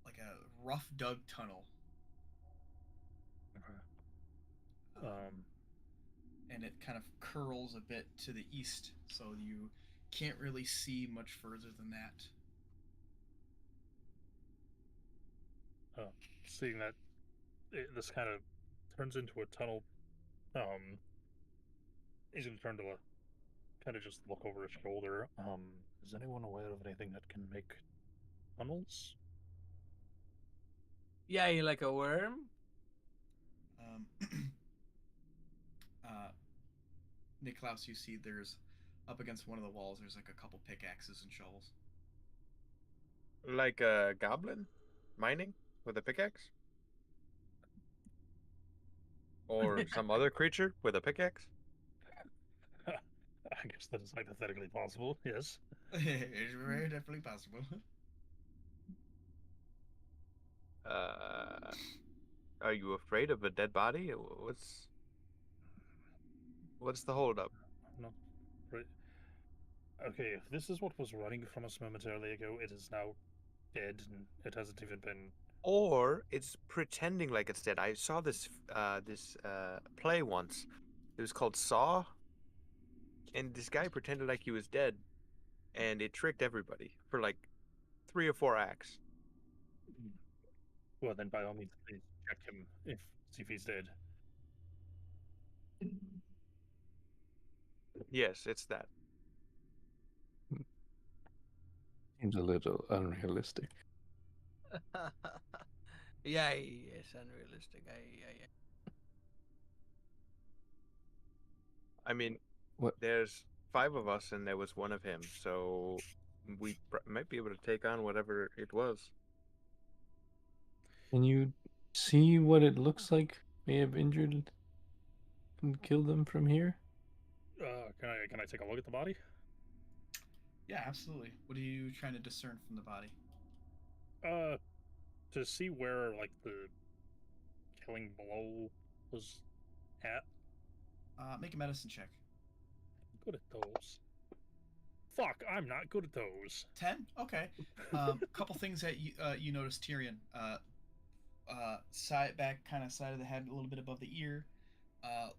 like a rough dug tunnel. And it kind of curls a bit to the east, so you can't really see much further than that. Seeing that this kind of turns into a tunnel Um, he's gonna turn to kind of just look over his shoulder. Is anyone aware of anything that can make tunnels? Yeah, you like a worm? Um, uh, Niklaus, you see there's up against one of the walls. There's like a couple pickaxes and shovels. Like a goblin mining with a pickaxe, or some other creature with a pickaxe. I guess that is hypothetically possible. Yes. It's very definitely possible. Uh, are you afraid of a dead body? What's the holdup? Not right. Okay, if this is what was running from us momentarily ago, it is now dead, and it hasn't even been. Or it's pretending like it's dead. I saw this play once. It was called Saw, and this guy pretended like he was dead, and it tricked everybody for like 3 or 4 acts. Well, then by all means, please check him if see if he's dead. Yes, it's that. Seems a little unrealistic. Yeah, it's unrealistic. I I mean, What there's 5 of us, and there was one of him, so we might be able to take on whatever it was. can you see what it looks like may have injured and killed them from here? Can I take a look at the body? Yeah, absolutely. What are you trying to discern from the body? Uh, to see where like the killing blow was at. Make a medicine check. Good at those. Fuck, I'm not good at those. 10. Okay. Couple things that you notice, Tyrion. Side back, kind of side of the head, a little bit above the ear.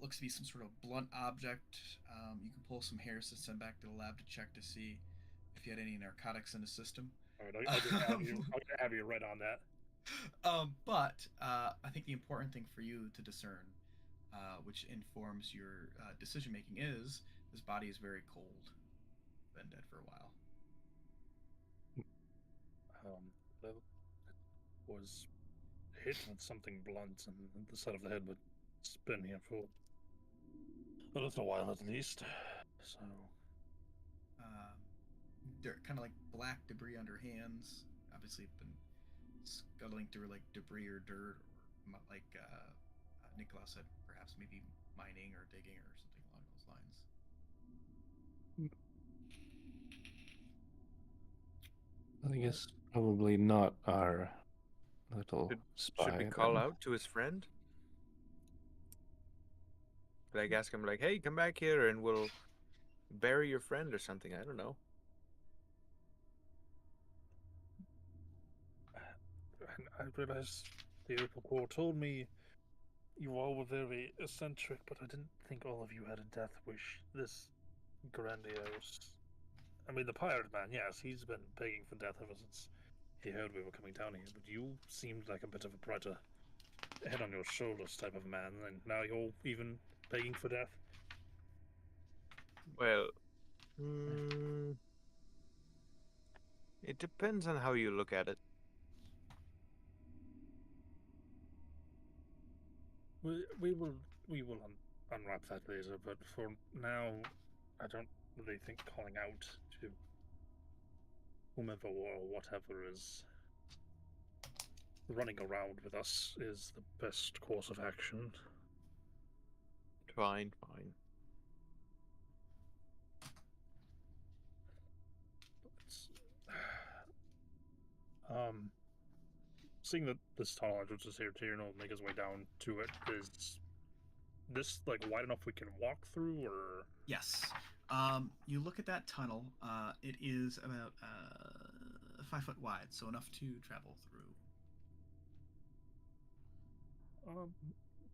Looks to be some sort of blunt object. You can pull some hairs to send back to the lab to check to see if you had any narcotics in the system. All right, I'll just have you. I'll just have you right on that. But I think the important thing for you to discern, which informs your decision making, is this body is very cold. Been dead for a while. That was hit with something blunt and the side of the head, but it's been here for a little while at least. So, Um, dirt, kind of like black debris under hands. Obviously, been scuttling through like debris or dirt, or like Nicholas said, perhaps maybe mining or digging or something along those lines. I guess probably not our little Should we spy call then. out to his friend? Like ask him like, "Hey, come back here, and we'll bury your friend or something." I don't know. I realized the Opal Corps told me you all were very eccentric, but I didn't think all of you had a death wish this grandiose. I mean, the pirate man, yes, he's been begging for death ever since he heard we were coming down here, but you seemed like a bit of a brighter head on your shoulders type of man, and now you're even begging for death. Well, mm, it depends on how you look at it. We will unwrap that later, but for now, I don't really think calling out to whomever or whatever is running around with us is the best course of action. Fine, fine. Um, seeing that this tunnel entrance is here, Tyrion will make his way down to it. Is this like wide enough we can walk through, or Yes. You look at that tunnel. It is about 5 foot wide, so enough to travel through.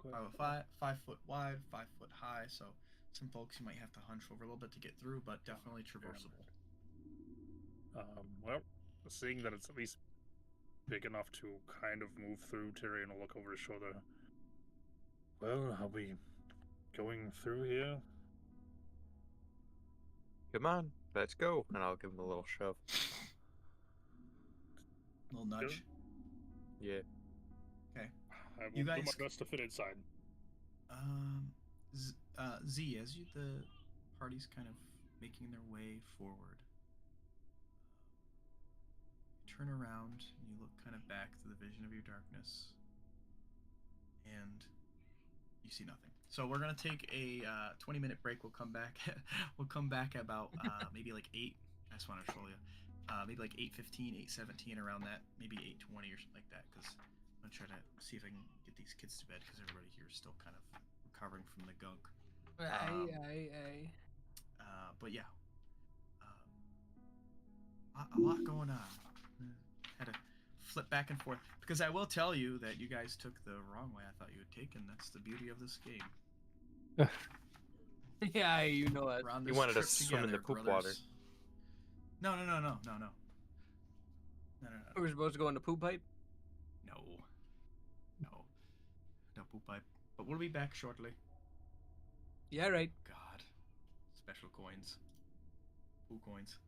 okay. 5 foot wide, 5 foot high. So some folks you might have to hunch over a little bit to get through, but definitely traversable. Well, seeing that it's at least big enough to kind of move through, Tyrion will look over his shoulder. Well, I'll be going through here? Come on, let's go. And I'll give him a little shove. Little nudge. Yeah. Okay. I will You do my guys- best to fit inside. Z, as you the party's kind of making their way forward, you turn around and you look kind of back through the vision of your darkness, and you see nothing. So we're gonna take a 20-minute break. We'll come back. We'll come back about maybe like 8. I just want to show you. Maybe like 8:15, 8:17, around that. Maybe 8:20 or something like that. Because I'm gonna try to see if I can get these kids to bed. Because everybody here is still kind of recovering from the gunk. Aye. But yeah, a lot going on. Had to flip back and forth because I will tell you that you guys took the wrong way I thought you had taken. That's the beauty of this game. Yeah, you know it. We're on You this wanted to trip swim in the together, poop brothers. water. No. We're supposed to go in the poop pipe. No poop pipe. But we'll be back shortly. Yeah, right. God, special coins, poo coins.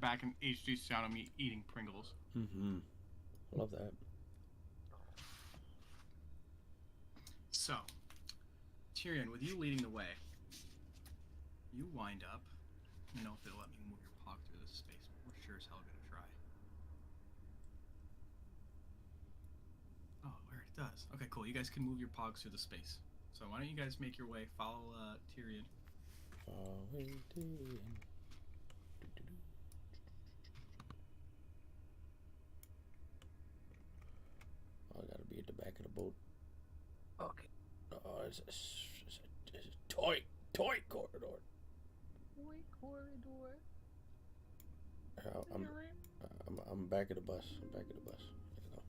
back in HD sound of me eating Pringles. Mm-hmm. I love that. So, Tyrion, with you leading the way, you wind up. I don't know if it'll let me move your pog through this space, but we're sure as hell gonna try. Oh, where it does. Okay, cool. You guys can move your pogs through the space. So why don't you guys make your way, follow Tyrion. I gotta be at the back of the boat. Okay. Oh, it's a toy corridor. Toy corridor. I'm back of the bus. I'm back of the bus. You know.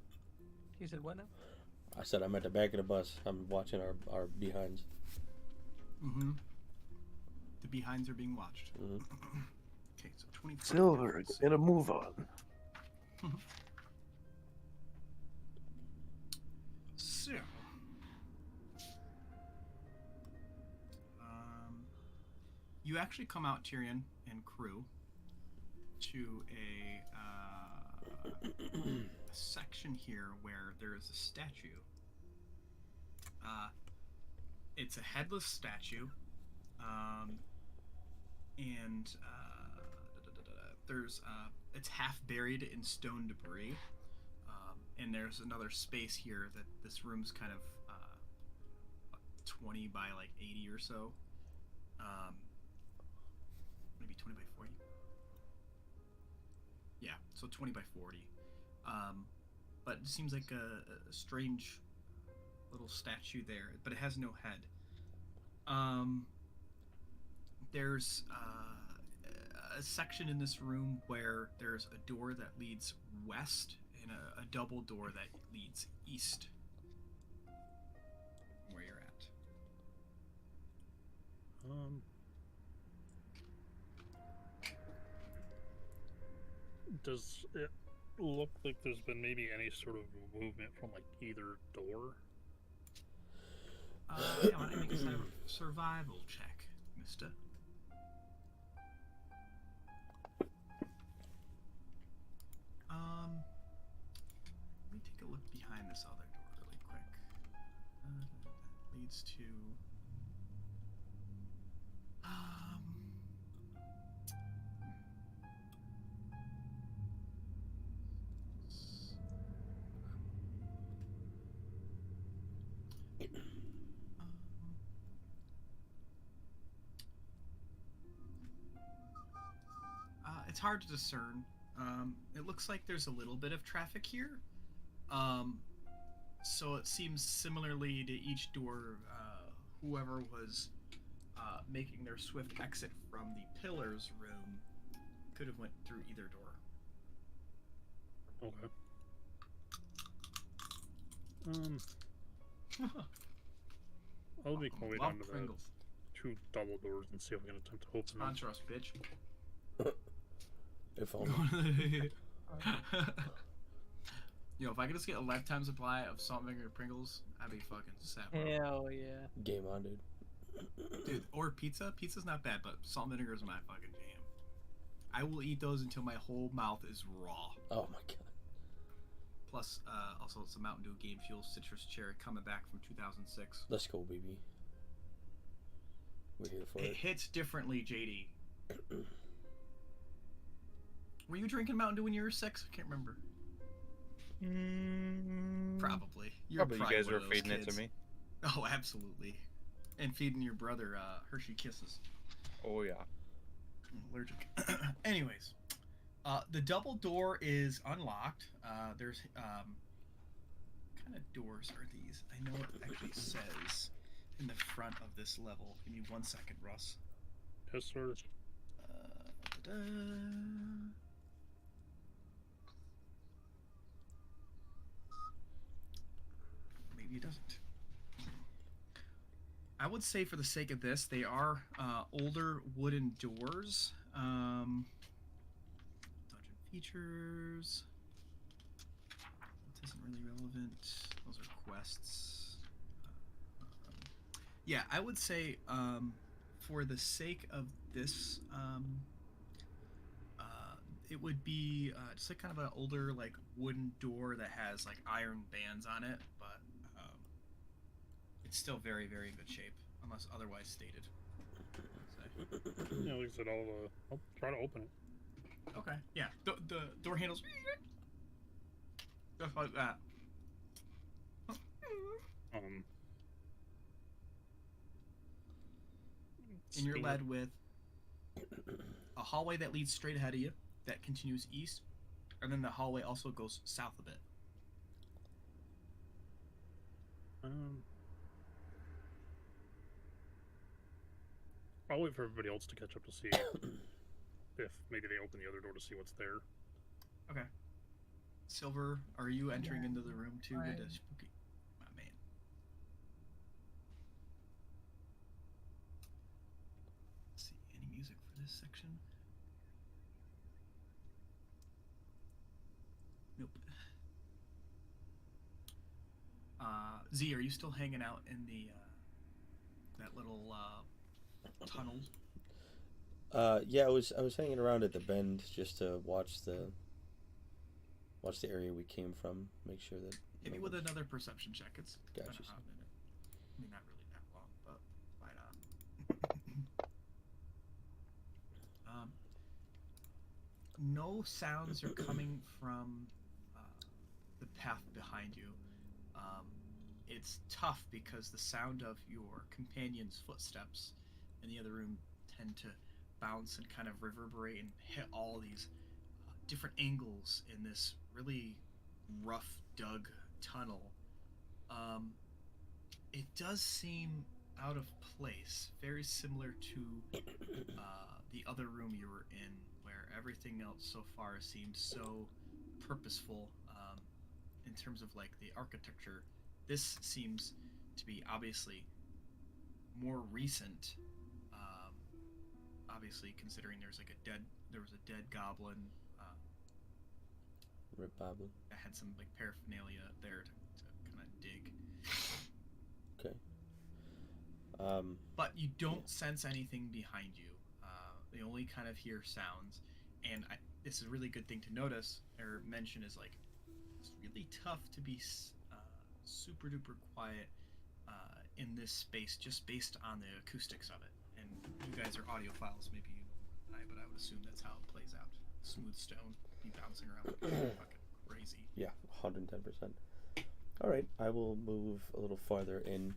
You said what now? I said I'm at the back of the bus. I'm watching our behinds. Mm-hmm. The behinds are being watched. Mm-hmm. Okay, so 24. Silver, get a move on. So, you actually come out, Tyrion and crew, to a section here where there is a statue. It's a headless statue, and there's it's half buried in stone debris. And there's another space here that this room's kind of 20 by like 80 or so. Maybe 20 by 40. Yeah, so 20 by 40. But it seems like a strange little statue there, but it has no head. There's a section in this room where there's a door that leads west and a double door that leads east. Where you're at. Does it look like there's been maybe any sort of movement from like either door? Yeah, why don't you make a survival check, mister? Let me take a look behind this other door really quick. That leads to... it's hard to discern. It looks like there's a little bit of traffic here. So it seems similarly to each door, whoever was making their swift exit from the Pillars room could have went through either door. Okay. I'll make my way down to the two double doors and see if I can attempt to open them. Sponsor us, bitch. If only. Yo, if I could just get a lifetime supply of salt and vinegar Pringles, I'd be fucking set, bro. Hell yeah. Game on, dude. Dude, or pizza. Pizza's not bad, but salt and vinegar is my fucking jam. I will eat those until my whole mouth is raw. Oh my god. Plus, also it's a Mountain Dew Game Fuel Citrus Cherry coming back from 2006. Let's go, baby. We're here for it. It hits differently, JD. Were you drinking Mountain Dew when you were 6? I can't remember. Probably. Probably you guys one were of those feeding kids. it to me. Oh, absolutely. And feeding your brother Hershey Kisses. Oh yeah. I'm allergic. Anyways, the double door is unlocked. There's what kind of doors are these? I know it actually says in the front of this level. Give me 1 second, Russ. Yes, sir. Maybe it doesn't. I would say for the sake of this, they are older wooden doors. Dungeon features. That isn't really relevant. Those are quests. Yeah, I would say for the sake of this, it would be just like kind of an older like wooden door that has like iron bands on it, but it's still very very good shape unless otherwise stated. Yeah, like I said, I'll try to open it. Okay, yeah, the door handles just like that. Um, And you're scan- led with a hallway that leads straight ahead of you that continues east, and then the hallway also goes south a bit. I'll wait for everybody else to catch up to see if maybe they open the other door to see what's there. Okay. Silver, are you entering into the room too with the spooky? My man. Let's see, any music for this section? Nope. Z, are you still hanging out in the that little tunnel? Yeah, I was hanging around at the bend just to watch the area we came from, make sure that. Hit me with another perception check. It's been Gotcha. a hot minute. I mean, not really that long, but why not? No sounds are coming from the path behind you. Um, it's tough because the sound of your companion's footsteps in the other room tend to bounce and kind of reverberate and hit all these different angles in this really rough dug tunnel. Um, it does seem out of place, very similar to the other room you were in, where everything else so far seemed so purposeful in terms of like the architecture. This seems to be obviously more recent. Obviously, considering there was a dead goblin. Rip Boblin. I had some like paraphernalia there to kind of dig. Okay. But you don't sense anything behind you. You only kind of hear sounds, and this is a really good thing to notice or mention is like it's really tough to be super duper quiet in this space just based on the acoustics of it. And you guys are audiophiles, maybe you know more than I, but I would assume that's how it plays out. Smooth stone be bouncing around like fucking crazy. Yeah, 110%. All right, I will move a little farther in.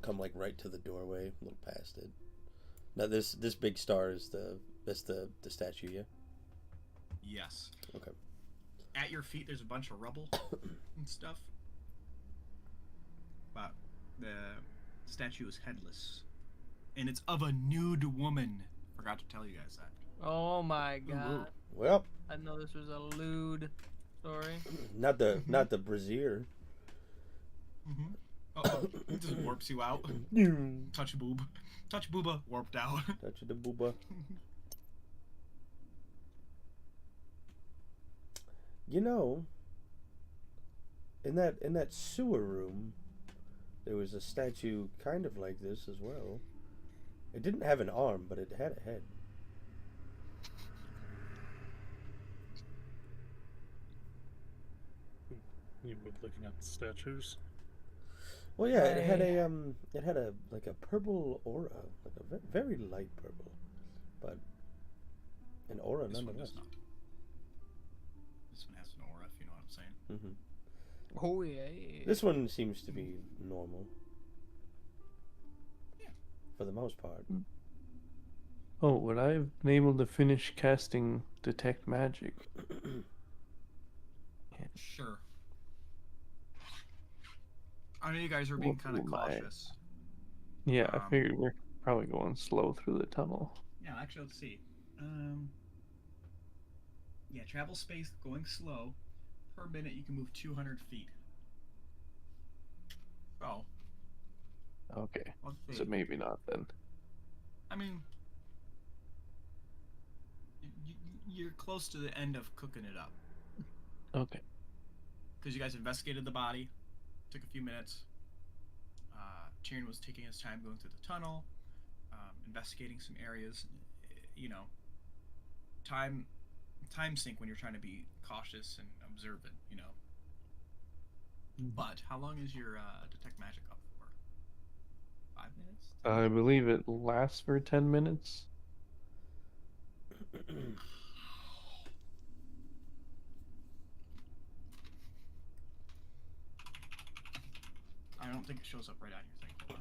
Come like right to the doorway, a little past it. Now this big star is the statue, yeah. Yes. Okay. At your feet, there's a bunch of rubble and stuff, but the statue is headless, and it's of a nude woman. Forgot to tell you guys that. Oh my god. Well, I know this was a lewd story. not the brazier. Mm-hmm. It just warps you out. Touch a boob. Touch booba, warped out. Touch the booba. You know, in that sewer room, there was a statue kind of like this as well. It didn't have an arm, but it had a head. You both looking at the statues? Well, yeah, it had a like a purple aura, like a very light purple, but an aura This one nonetheless. does not. This one has an aura, if you know what I'm saying. Mm-hmm. Oh yeah. This one seems to be normal. Yeah. For the most part. Oh, would I have been able to finish casting Detect Magic? Sure. I know you guys are being kind of cautious. Yeah, I figured we're probably going slow through the tunnel. Yeah, actually, let's see. Yeah, travel space going slow. Per minute, you can move 200 feet. Oh. Okay, Let's see. so maybe not then. I mean, you're close to the end of cooking it up. Okay. Because you guys investigated the body. Took a few minutes. Tyrion was taking his time going through the tunnel, investigating some areas. You know, time time sink when you're trying to be cautious and observant, you know. But how long is your detect magic up for? 5 minutes? I believe it lasts for 10 minutes. I don't think it shows up right on your thing. Hold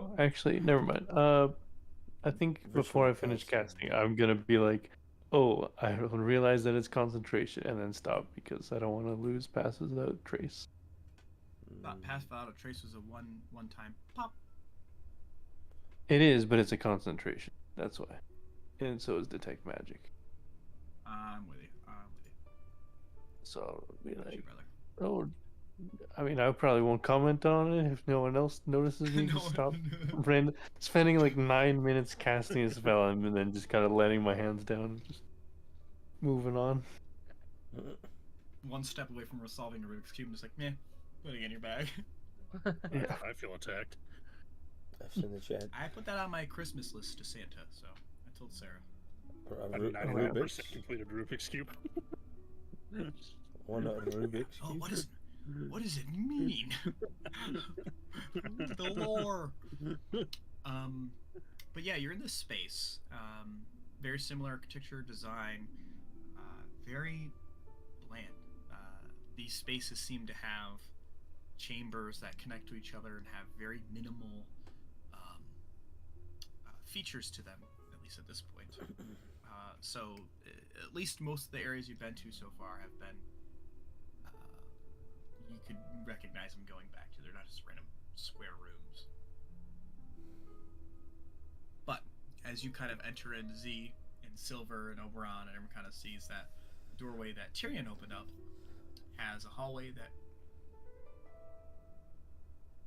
on. Oh, actually, never mind. I think before Virtual I finish casting. casting, I'm gonna be like, oh, I realize that it's concentration, and then stop because I don't want to lose passes without trace. Pass without a trace was a one time pop. It is, but it's a concentration. That's why. And so is detect magic. I'm with you. So I'll be Got you, like, brother. oh, I mean, I probably won't comment on it if no one else notices me. No Just stop one- spending like 9 minutes casting a spell and then just kind of letting my hands down and just moving on. One step away from resolving a Rubik's Cube and just like, meh, put it in your bag. Yeah. I feel attacked. F's in the chat. I put that on my Christmas list to Santa, so I told Sarah. I Ru- 99% Rubik's. completed Rubik's Cube. One Rubik's. Oh, Cube? what does it mean? The lore. But yeah, you're in this space. Very similar architecture, design, very bland. These spaces seem to have chambers that connect to each other and have very minimal features to them, at least at this point. So, at least most of the areas you've been to so far have been. You could recognize them going back to. They're not just random square rooms. But as you kind of enter in Z and Silver and Oberon, and everyone kind of sees that doorway that Tyrion opened up has a hallway that.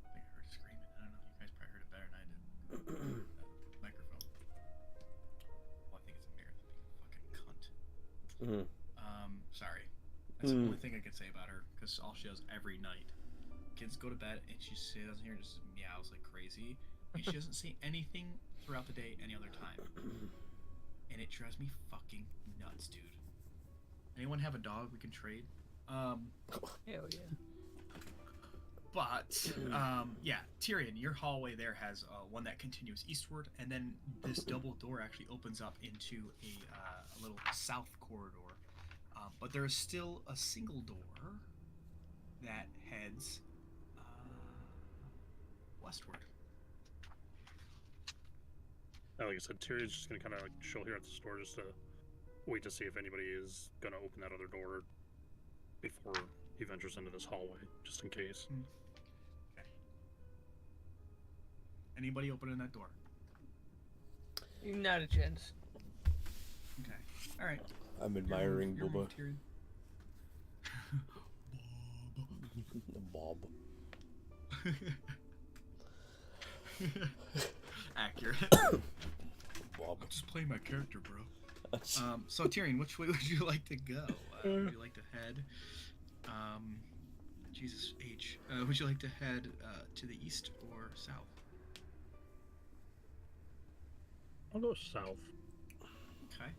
I think I heard screaming. I don't know. You guys probably heard it better than I did. Microphone. Well, I think it's a mirror. Fucking cunt. Sorry. That's the only thing I could say about her, because all she does every night. Kids go to bed and she doesn't hear just meows like crazy, and she doesn't say anything throughout the day any other time. And it drives me fucking nuts, dude. Anyone have a dog we can trade? Hell yeah. But yeah, Tyrion, your hallway there has one that continues eastward, and then this double door actually opens up into a little south corridor. But there is still a single door that heads westward. Like I said, Tyrion's just gonna kind of like chill here at the store just to wait to see if anybody is gonna open that other door before he ventures into this hallway, just in case. Okay. Anybody opening that door? Not a chance. Okay. All right. I'm admiring Your move, Bubba. Tyrion. Bob. Accurate. Bob. Just play my character, bro. So Tyrion, which way would you like to go? Would you like to head? Jesus H. Would you like to head to the east or south? I'll go south. Okay.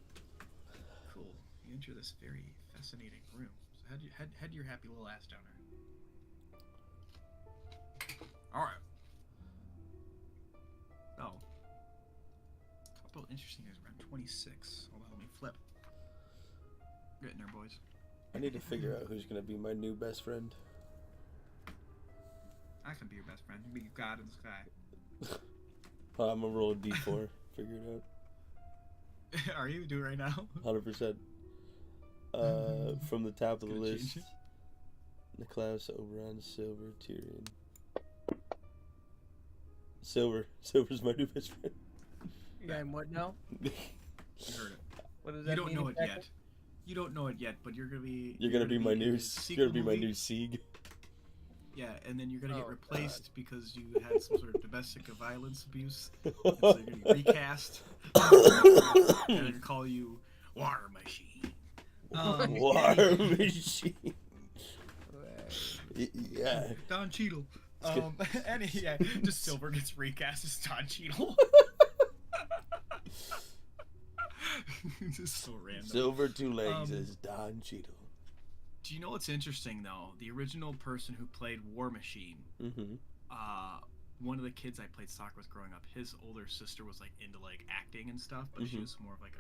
Cool. You enter this very fascinating room. So head your happy little ass down there. All right. So, a couple interesting things. Around 26. Hold on, let me flip. Getting there, boys. I need to figure out who's gonna be my new best friend. I can be your best friend. You can be God in the sky. I'm gonna roll a d4. Figure it out. Are you doing it right now? 100%. From the top of the Gonna list, change it? Niklaus, Oberon, Silver, Tyrion. Silver's my new best friend. Yeah, and what now? You heard it. What does You that don't mean know it exactly? yet. You don't know it yet, but you're gonna be. You're gonna be my in new. his You're gonna be sequel my movie. new Sieg. Yeah, and then you're gonna get Oh, replaced because you had some sort of domestic violence abuse. And so you're gonna get recast. And they're gonna call you War Machine. War Machine. Yeah. Don Cheadle. And yeah, just Silver gets recast as Don Cheadle. This is so random. Silver Two Legs Um, is Don Cheadle. Do you know what's interesting though? The original person who played War Machine, Mm-hmm. uh, one of the kids I played soccer with growing up, his older sister was like into like acting and stuff, but she Mhm. was more of like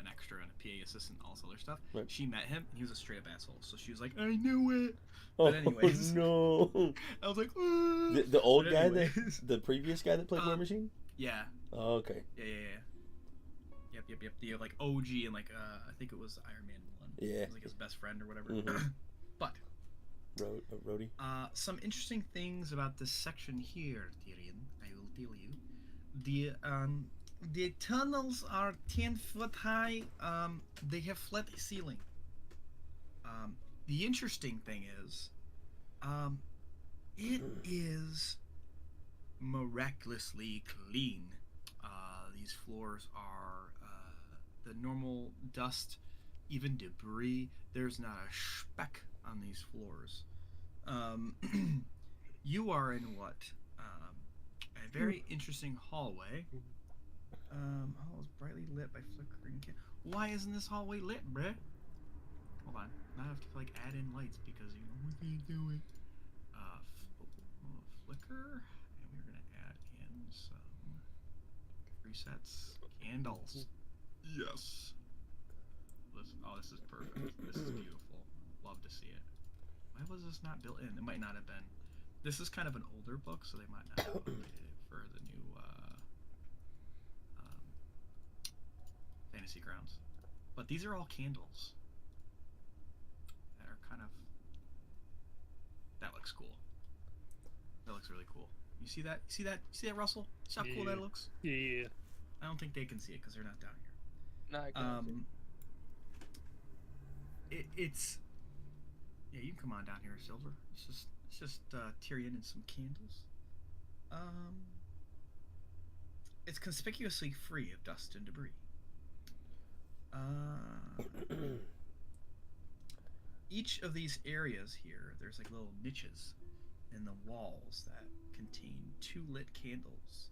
an extra and a PA assistant, and all this other stuff. Right. She met him, and he was a straight up asshole. So she was like, "I knew it." Oh But anyways, no! I was like, "Ah." The old But guy anyways. the previous guy that played War Machine. Yeah, Oh, okay. Yep. The like OG and like I think it was Iron Man 1. Yeah. It was like his best friend or whatever. Mhm. But Rhodey. some interesting things about this section here, Tyrion. I will tell you. The tunnels are 10 foot high. They have flat ceiling. The interesting thing is, it is miraculously clean. These floors are the normal dust, even debris. There's not a speck on these floors. You are in what? A very interesting hallway. Hall is brightly lit by flickering Why isn't this hallway lit, bruh? Hold on. Now I have to like add in lights because we can't do it. Flicker, and we're gonna add in some presets. Candles. Yes. This is perfect. This is beautiful. Love to see it. Why was this not built in? It might not have been. This is kind of an older book, so they might not have updated it for the new Fantasy Grounds. But these are all candles that are kind of. That looks cool. That looks really cool. You see that? You see that, Russell? See how cool that looks? Yeah. I don't think they can see it because they're not down here. No, I can't see. It's yeah. You can come on down here, Silver. It's just Tyrion and some candles. It's conspicuously free of dust and debris. Each of these areas here, there's like little niches in the walls that contain 2 lit candles.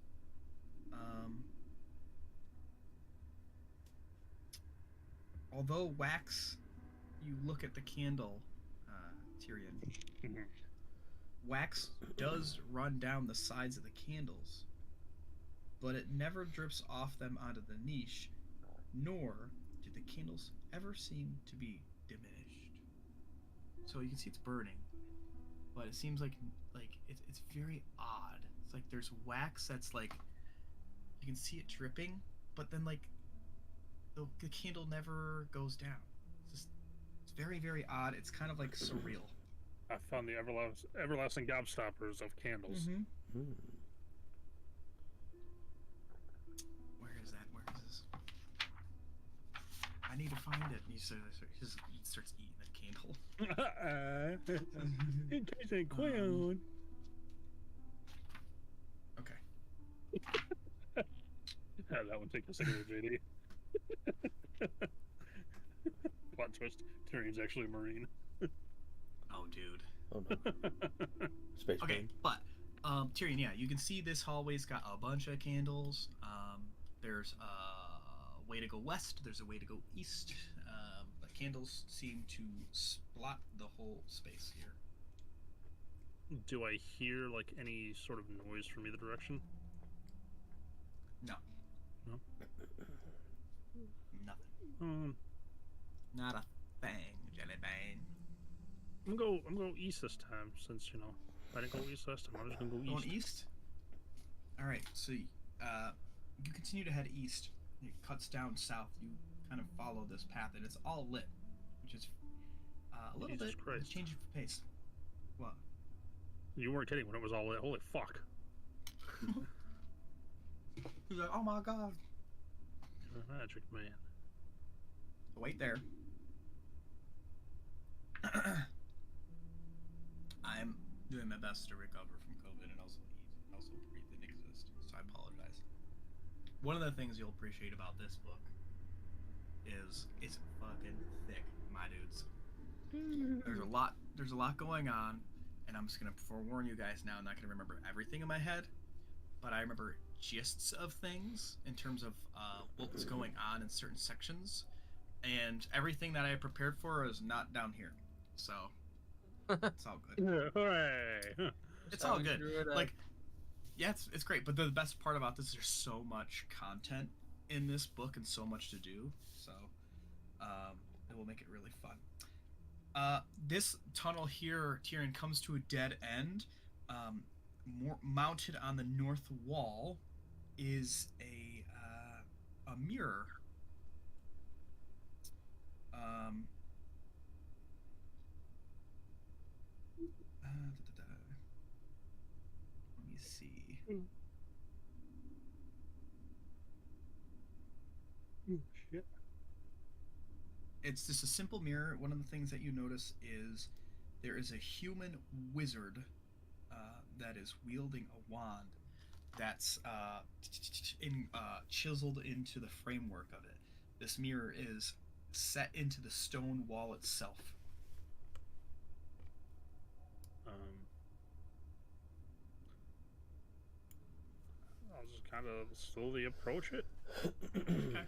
Although wax, you look at the candle, Tyrion. Mhm. Wax does run down the sides of the candles, but it never drips off them onto the niche, nor do the candles ever seem to be diminished. So you can see it's burning, but it seems like it's very odd. It's like there's wax that's like you can see it dripping, but then like the candle never goes down. It's very very odd. It's kind of like surreal. I found the everlasting gobstoppers of candles. Mm-hmm. Mm. Where is that? Where is this? I need to find it. He starts eating the candle. It tastes like corn. Okay. Have that one take a second, JD. Plot twist: Tyrion's actually a Marine. Oh, dude. Oh no. Space Okay, Marine. but Tyrion, yeah, you can see this hallway's got a bunch of candles. There's a way to go west. There's a way to go east. The candles seem to spot the whole space here. Do I hear like any sort of noise from either direction? No. No? Nothing. Not a thing, Jellybean. I'm gonna go east this time since I didn't go east last time. I'm just gonna go east. Going east? Alright, so you continue to head east. It cuts down south. You kind of follow this path, and it's all lit, which is a little Jesus bit Christ. change of pace. What? You weren't kidding when it was all lit. Holy fuck! He's like, oh my god. Magic man. Wait there. I'm doing my best to recover from COVID and also eat, also breathe and exist, so I apologize. One of the things you'll appreciate about this book is it's fucking thick, my dudes. There's a lot going on, and I'm just gonna forewarn you guys now. I'm not gonna remember everything in my head, but I remember gists of things in terms of what was going on in certain sections, and everything that I prepared for is not down here. So it's all good. Hooray! It's So all we good. drew it up. Like, yeah, it's great. But the best part about this is there's so much content in this book and so much to do. So it will make it really fun. This tunnel here, Tyrion, comes to a dead end. Mounted on the north wall is a mirror. Um, Let me see. Shit. It's just a simple mirror. One of the things that you notice is there is a human wizard that is wielding a wand that's chiseled into the framework of it. This mirror is set into the stone wall itself. I'll just kind of slowly approach it. Okay.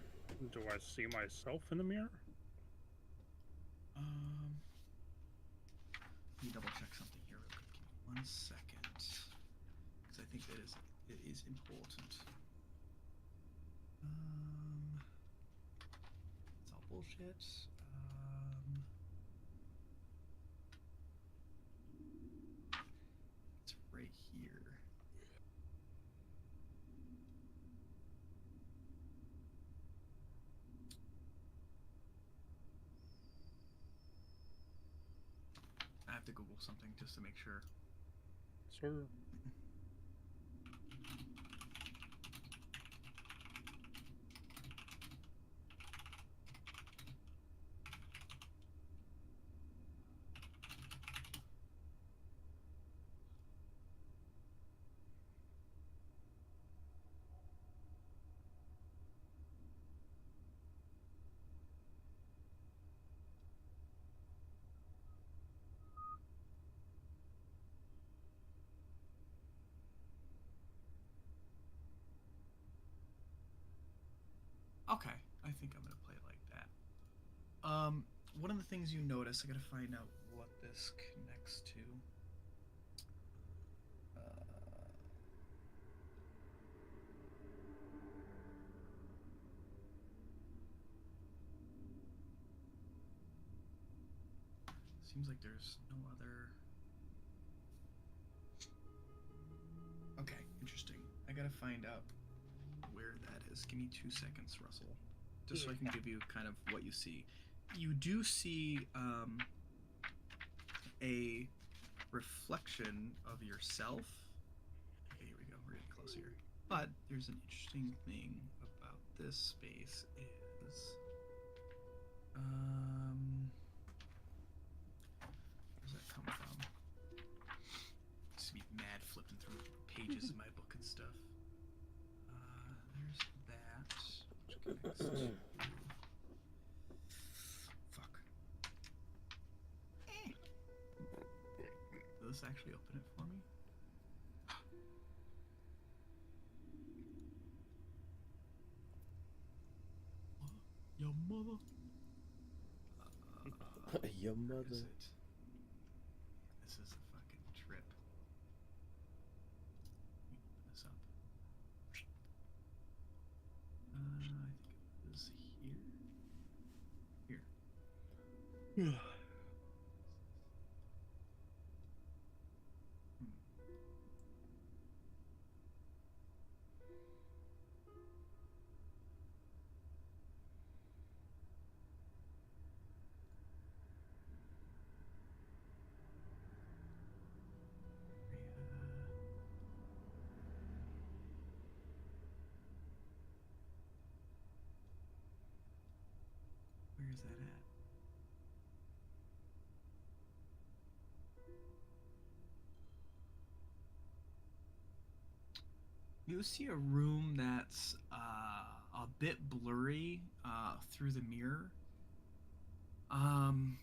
Do I see myself in the mirror? Let me double check something here real quick. Give me 1 second, because I think it is important. It's all bullshit. It's right here. I have to Google something just to make sure. Sir. Okay, I think I'm gonna play it like that. One of the things you notice, I gotta find out what this connects to. Seems like there's no other. Okay, interesting. I gotta find out where that is. Give me 2 seconds, Russell, just so I can give you kind of what you see. You do see a reflection of yourself. Okay, here we go. We're getting close here. But there's an interesting thing about this space is where's that come from? Just be mad flipping through pages in my book and stuff. There's that, which connects to. Fuck. Will this actually open it for me? Your mother. Your Where mother. is it? This is a fucking trip. Let me open this up. I think it was here. Here. Where is that at? You see a room that's a bit blurry through the mirror. And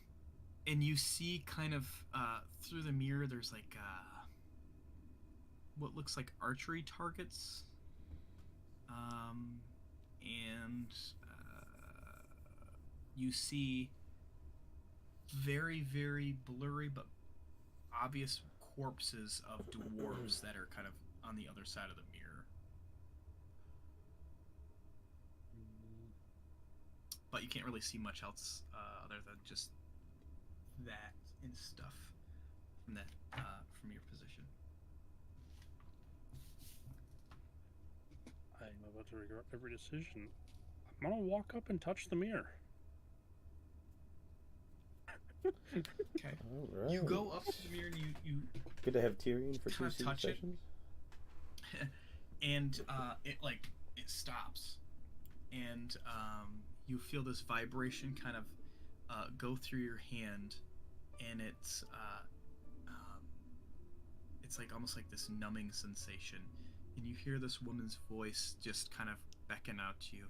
you see kind of through the mirror, there's like what looks like archery targets And you see very, very blurry but obvious corpses of dwarves that are kind of on the other side of the mirror. But you can't really see much else other than just that and stuff from that from your position. I'm about to regret every decision. I'm gonna walk up and touch the mirror. Okay. All right. You go up to the mirror and you Good to have Tyrion for kinda 2 touch it. sessions. And it stops, and you feel this vibration kind of go through your hand, and it's like almost like this numbing sensation, and you hear this woman's voice just kind of beckon out to you.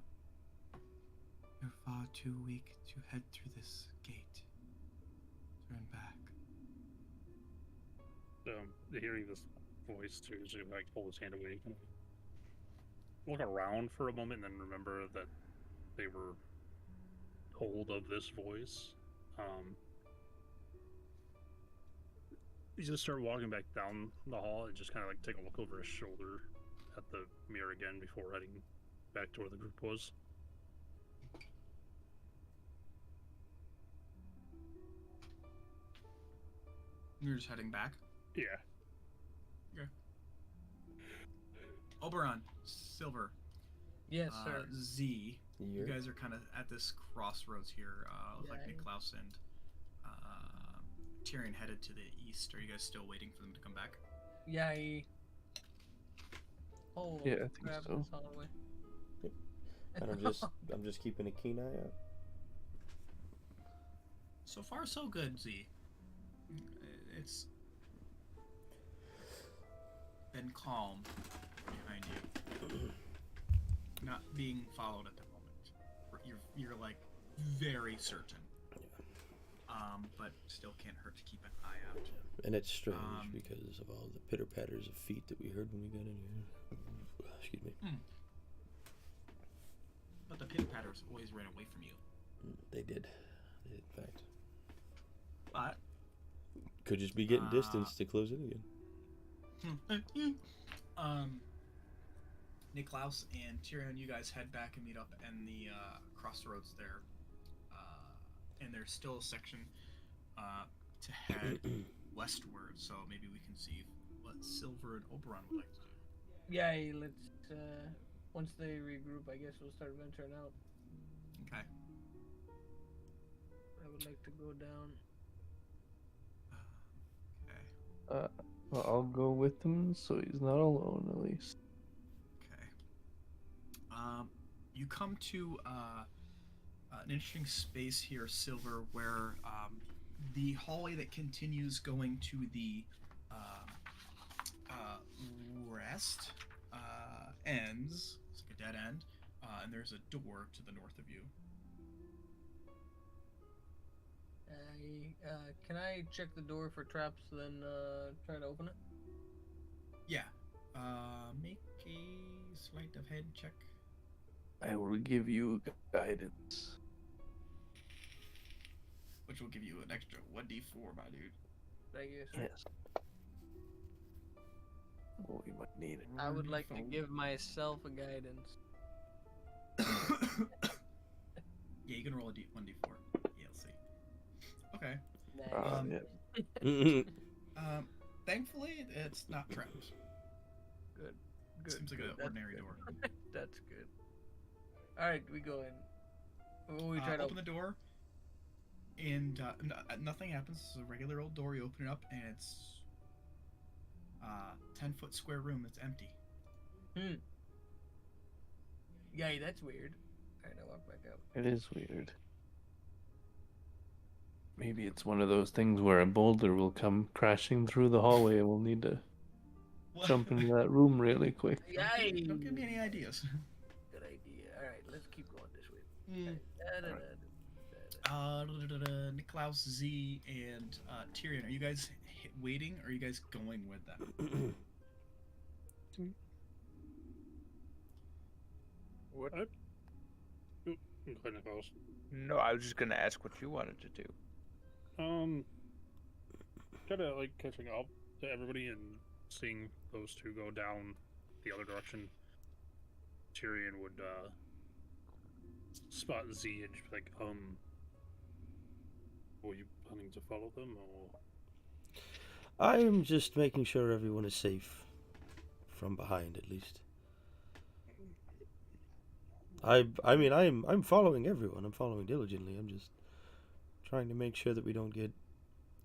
You're far too weak to head through this gate. Turn back. Hearing this voice too, so like pull his hand away, kind of look around for a moment, and then remember that they were told of this voice. He's gonna start walking back down the hall and just kind of like take a look over his shoulder at the mirror again before heading back to where the group was. You're just heading back. Yeah. Oberon, Silver, Yes, sir. Z. You Year. guys are kind of at this crossroads here. Like Yeah. Niklaus and Tyrion headed to the east. Are you guys still waiting for them to come back? Yay. Oh, Yeah, I think crap, so. it's all the way. And I'm just keeping a keen eye out. So far, so good, Z. It's been calm behind you. Not being followed at the moment. You're like very certain. But still can't hurt to keep an eye out. And it's strange because of all the pitter patters of feet that we heard when we got in here. Excuse me. But the pit patters always ran away from you. They did. They did, in fact. But Could just be getting distance to close in again. Niklaus and Tyrion, you guys head back and meet up in the crossroads there. And there's still a section to head westward, so maybe we can see what Silver and Oberon would like to do. Yay, let's, once they regroup, I guess we'll start venturing out. Okay. I would like to go down. Okay. Well, I'll go with him so he's not alone at least. Okay. You come to an interesting space here, Silver, where the hallway that continues going to the west ends. It's like a dead end, and there's a door to the north of you. Can I check the door for traps, then try to open it? Yeah. Make a sleight of hand check. I will give you guidance. Which will give you an extra 1d4, my dude. Thank you, sir. Yes. Oh, we might need it. I would like to give myself a guidance. Yeah, you can roll a 1d4. Yeah, let's see. Okay. Nice. Yeah. Thankfully, it's not trapped. Good. Good. Seems like an That's ordinary good. door. That's good. Alright, we go in. Will we try to Open the door, and nothing happens. It's a regular old door. You open it up, and it's 10-foot square room that's empty. Yay, that's weird. Alright, I walk back up. It is weird. Maybe it's one of those things where a boulder will come crashing through the hallway and we'll need to jump into that room really quick. Yay! Don't give me any ideas. Good idea. Alright, let's keep going this way. Niklaus, Z, and Tyrion, are you guys waiting, or are you guys going with them? What? Go ahead, Nicholas. No, I was just gonna ask what you wanted to do. Kind of like catching up to everybody and seeing those two go down the other direction. Tyrion would spot Z and just be like, were you planning to follow them or? I'm just making sure everyone is safe from behind, at least. I mean, I'm following everyone. I'm following diligently. I'm just trying to make sure that we don't get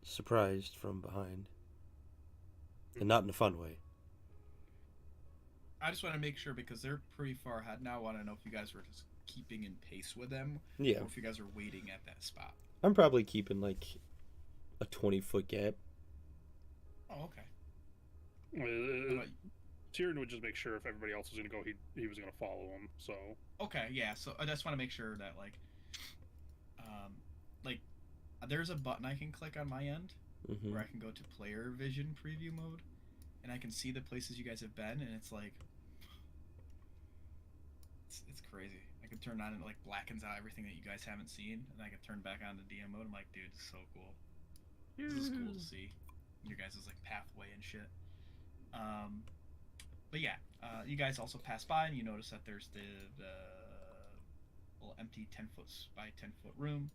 surprised from behind, and not in a fun way. I just want to make sure because they're pretty far ahead now. I want to know if you guys were just keeping in pace with them, Yeah, or if you guys are waiting at that spot. I'm probably keeping like a 20-foot gap. Oh, okay. Tyrion would just make sure if everybody else was going to go, he was going to follow him. So okay, yeah. So I just want to make sure that like there's a button I can click on my end where I can go to player vision preview mode, and I can see the places you guys have been, and it's like it's crazy. I can turn on and it like blackens out everything that you guys haven't seen, and I can turn back on to DM mode. I'm like, dude, this is so cool. This is cool to see your guys' like pathway and shit. But yeah, you guys also pass by and you notice that there's the little empty 10-foot by 10-foot room,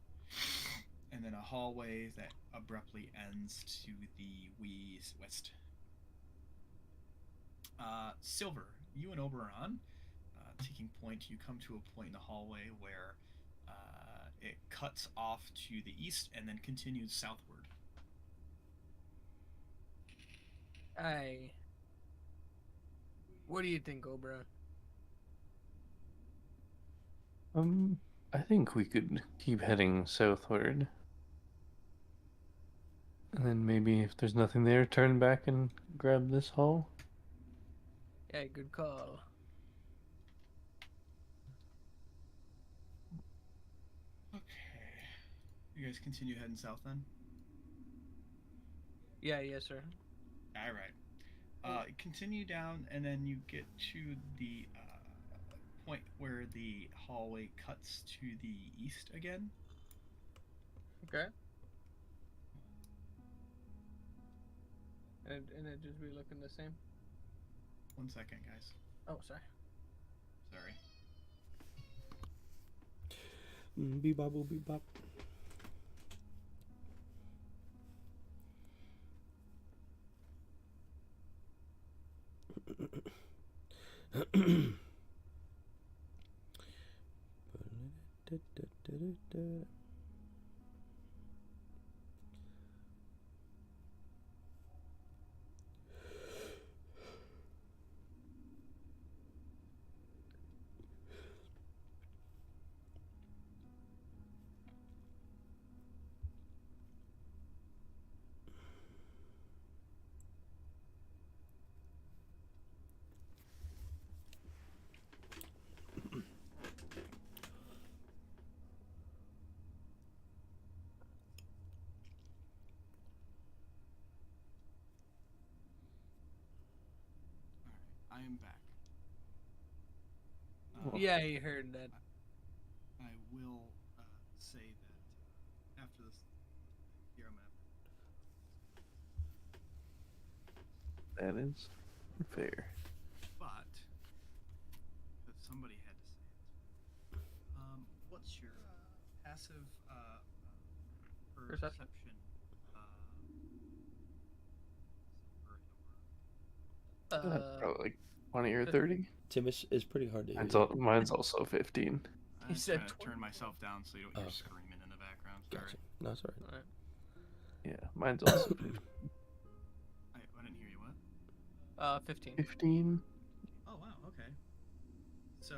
and then a hallway that abruptly ends to the west. Silver, you and Oberon, taking point, you come to a point in the hallway where it cuts off to the east and then continues southward. What do you think, Oberon? I think we could keep heading southward. And then maybe if there's nothing there, turn back and grab this hall. Yeah, good call. Okay. You guys continue heading south then? Yeah, yes, sir. All right. Continue down, and then you get to the point where the hallway cuts to the east again. Okay. And it just be looking the same? 1 second, guys. Oh, sorry. Sorry. Bebop, bebop. I am back. Yeah, I heard that. I will say that after this, here I'm gonna. That is fair. But because somebody had to say it. What's your passive perception? Probably like 20 or 30. Tim is pretty hard to hear. Mine's also 15. I He said to turn myself down so you don't hear screaming in the background. Sorry. Gotcha. No, it's alright. All right. Yeah, mine's also 15. I didn't hear you. What? 15. 15? Oh wow. Okay. So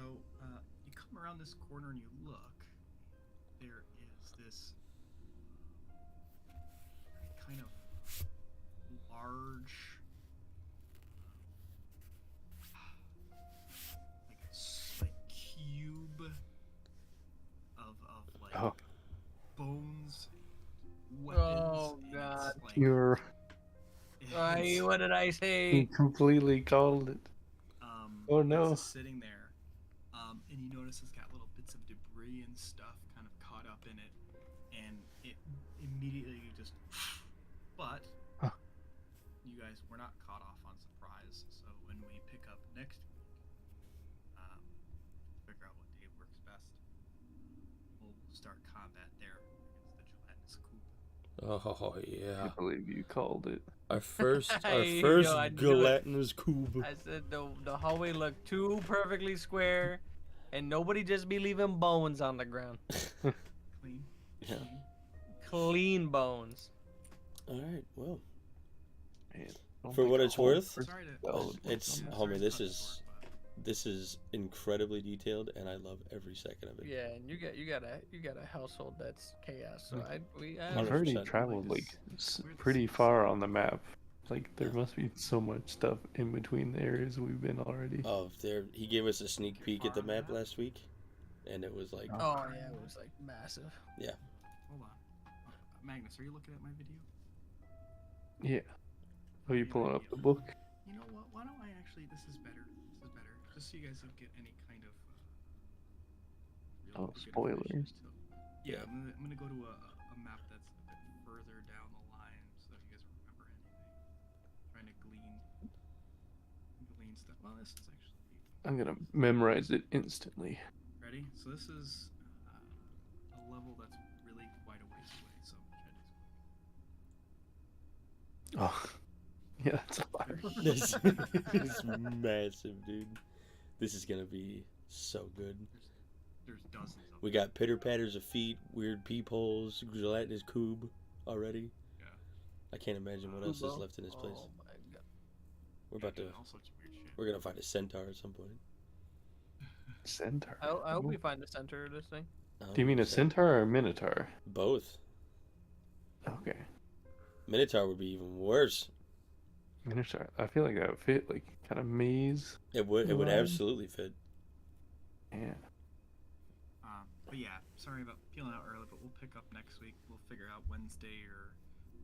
you come around this corner and you look. There is this kind of large, like cube of like bones, weapons. Oh, God. Like, You're What did I say? completely called it. Oh no. It's sitting there, and you notice it's got little bits of debris and stuff kind of caught up in it, and it immediately just. But Huh. you guys were not caught off on surprise, so when we pick up next week, figure out what day works best. We'll start combat there against the gelatinous coop. Oh I yeah. believe you called it. Our first Yo, I knew it. gelatinous cube. I said the hallway looked too perfectly square, and nobody just be leaving bones on the ground. Clean. Yeah. Clean bones. All right. Well, Man, don't For think what a it's whole worth, first Sorry to. spell would work it's on that. homie. to This cut it is short, but this is incredibly detailed, and I love every second of it. Yeah, and you got a household that's chaos. So Mm. I I've already 100%. traveled Like like this- we're the pretty same far size. on the map. Like there Yeah. must be so much stuff in between the areas we've been already. Oh, there. He gave us a sneak You're peek at the far on map that? last week, and it was like, Oh yeah, it was like massive. Hold on. Magnus, are you looking at my video? Yeah. Oh, you Maybe pulling I up do. the book? You know what? Why don't I actually? This is better. This is better. Just so you guys don't get any kind of. Oh, good spoilers. information. So, yeah, Yeah. I'm gonna go to a map that's a bit further down the line, so you guys remember anything. Trying to glean stuff. Well, this is actually. I'm gonna memorize it instantly. Ready? So this is a level that's really quite a ways away. So I'm gonna try to Oh, yeah, that's a lot. this is massive, dude. This is gonna be so good. There's dozens of We them. got pitter patters of feet, weird peepholes, gelatinous cube already. Yeah. I can't imagine what else is Kubo. left in this place. Oh my god. We're about to. All sorts of weird shit. We're gonna find a centaur at some point. Centaur. I hope Ooh. we find the center of this thing. Do you mean a 100%. centaur or a minotaur? Both. Okay. Minotaur would be even worse. Minotaur. I feel like that would fit, like, kind of maze. It would. It would Right. absolutely fit. Yeah. But yeah, sorry about peeling out early, but we'll pick up next week. We'll figure out Wednesday or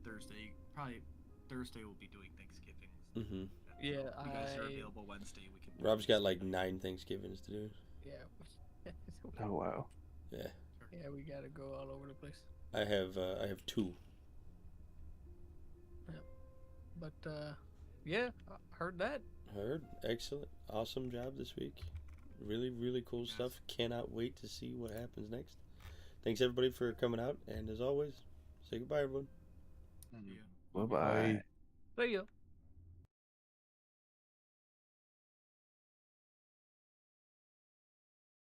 Thursday. Probably Thursday we'll be doing Thanksgiving. hmm Yeah, If you guys are I- available Wednesday, we can. do Rob's got like Thanksgiving. 9 Thanksgivings to do. Yeah. Oh wow. Yeah, Yeah, we gotta go all over the place. I have 2. But yeah, I heard that. Heard. Excellent. Awesome job this week. Really, really cool Yes. stuff. Cannot wait to see what happens next. Thanks everybody for coming out, and as always, say goodbye, everyone. Yeah. Bye bye. See ya.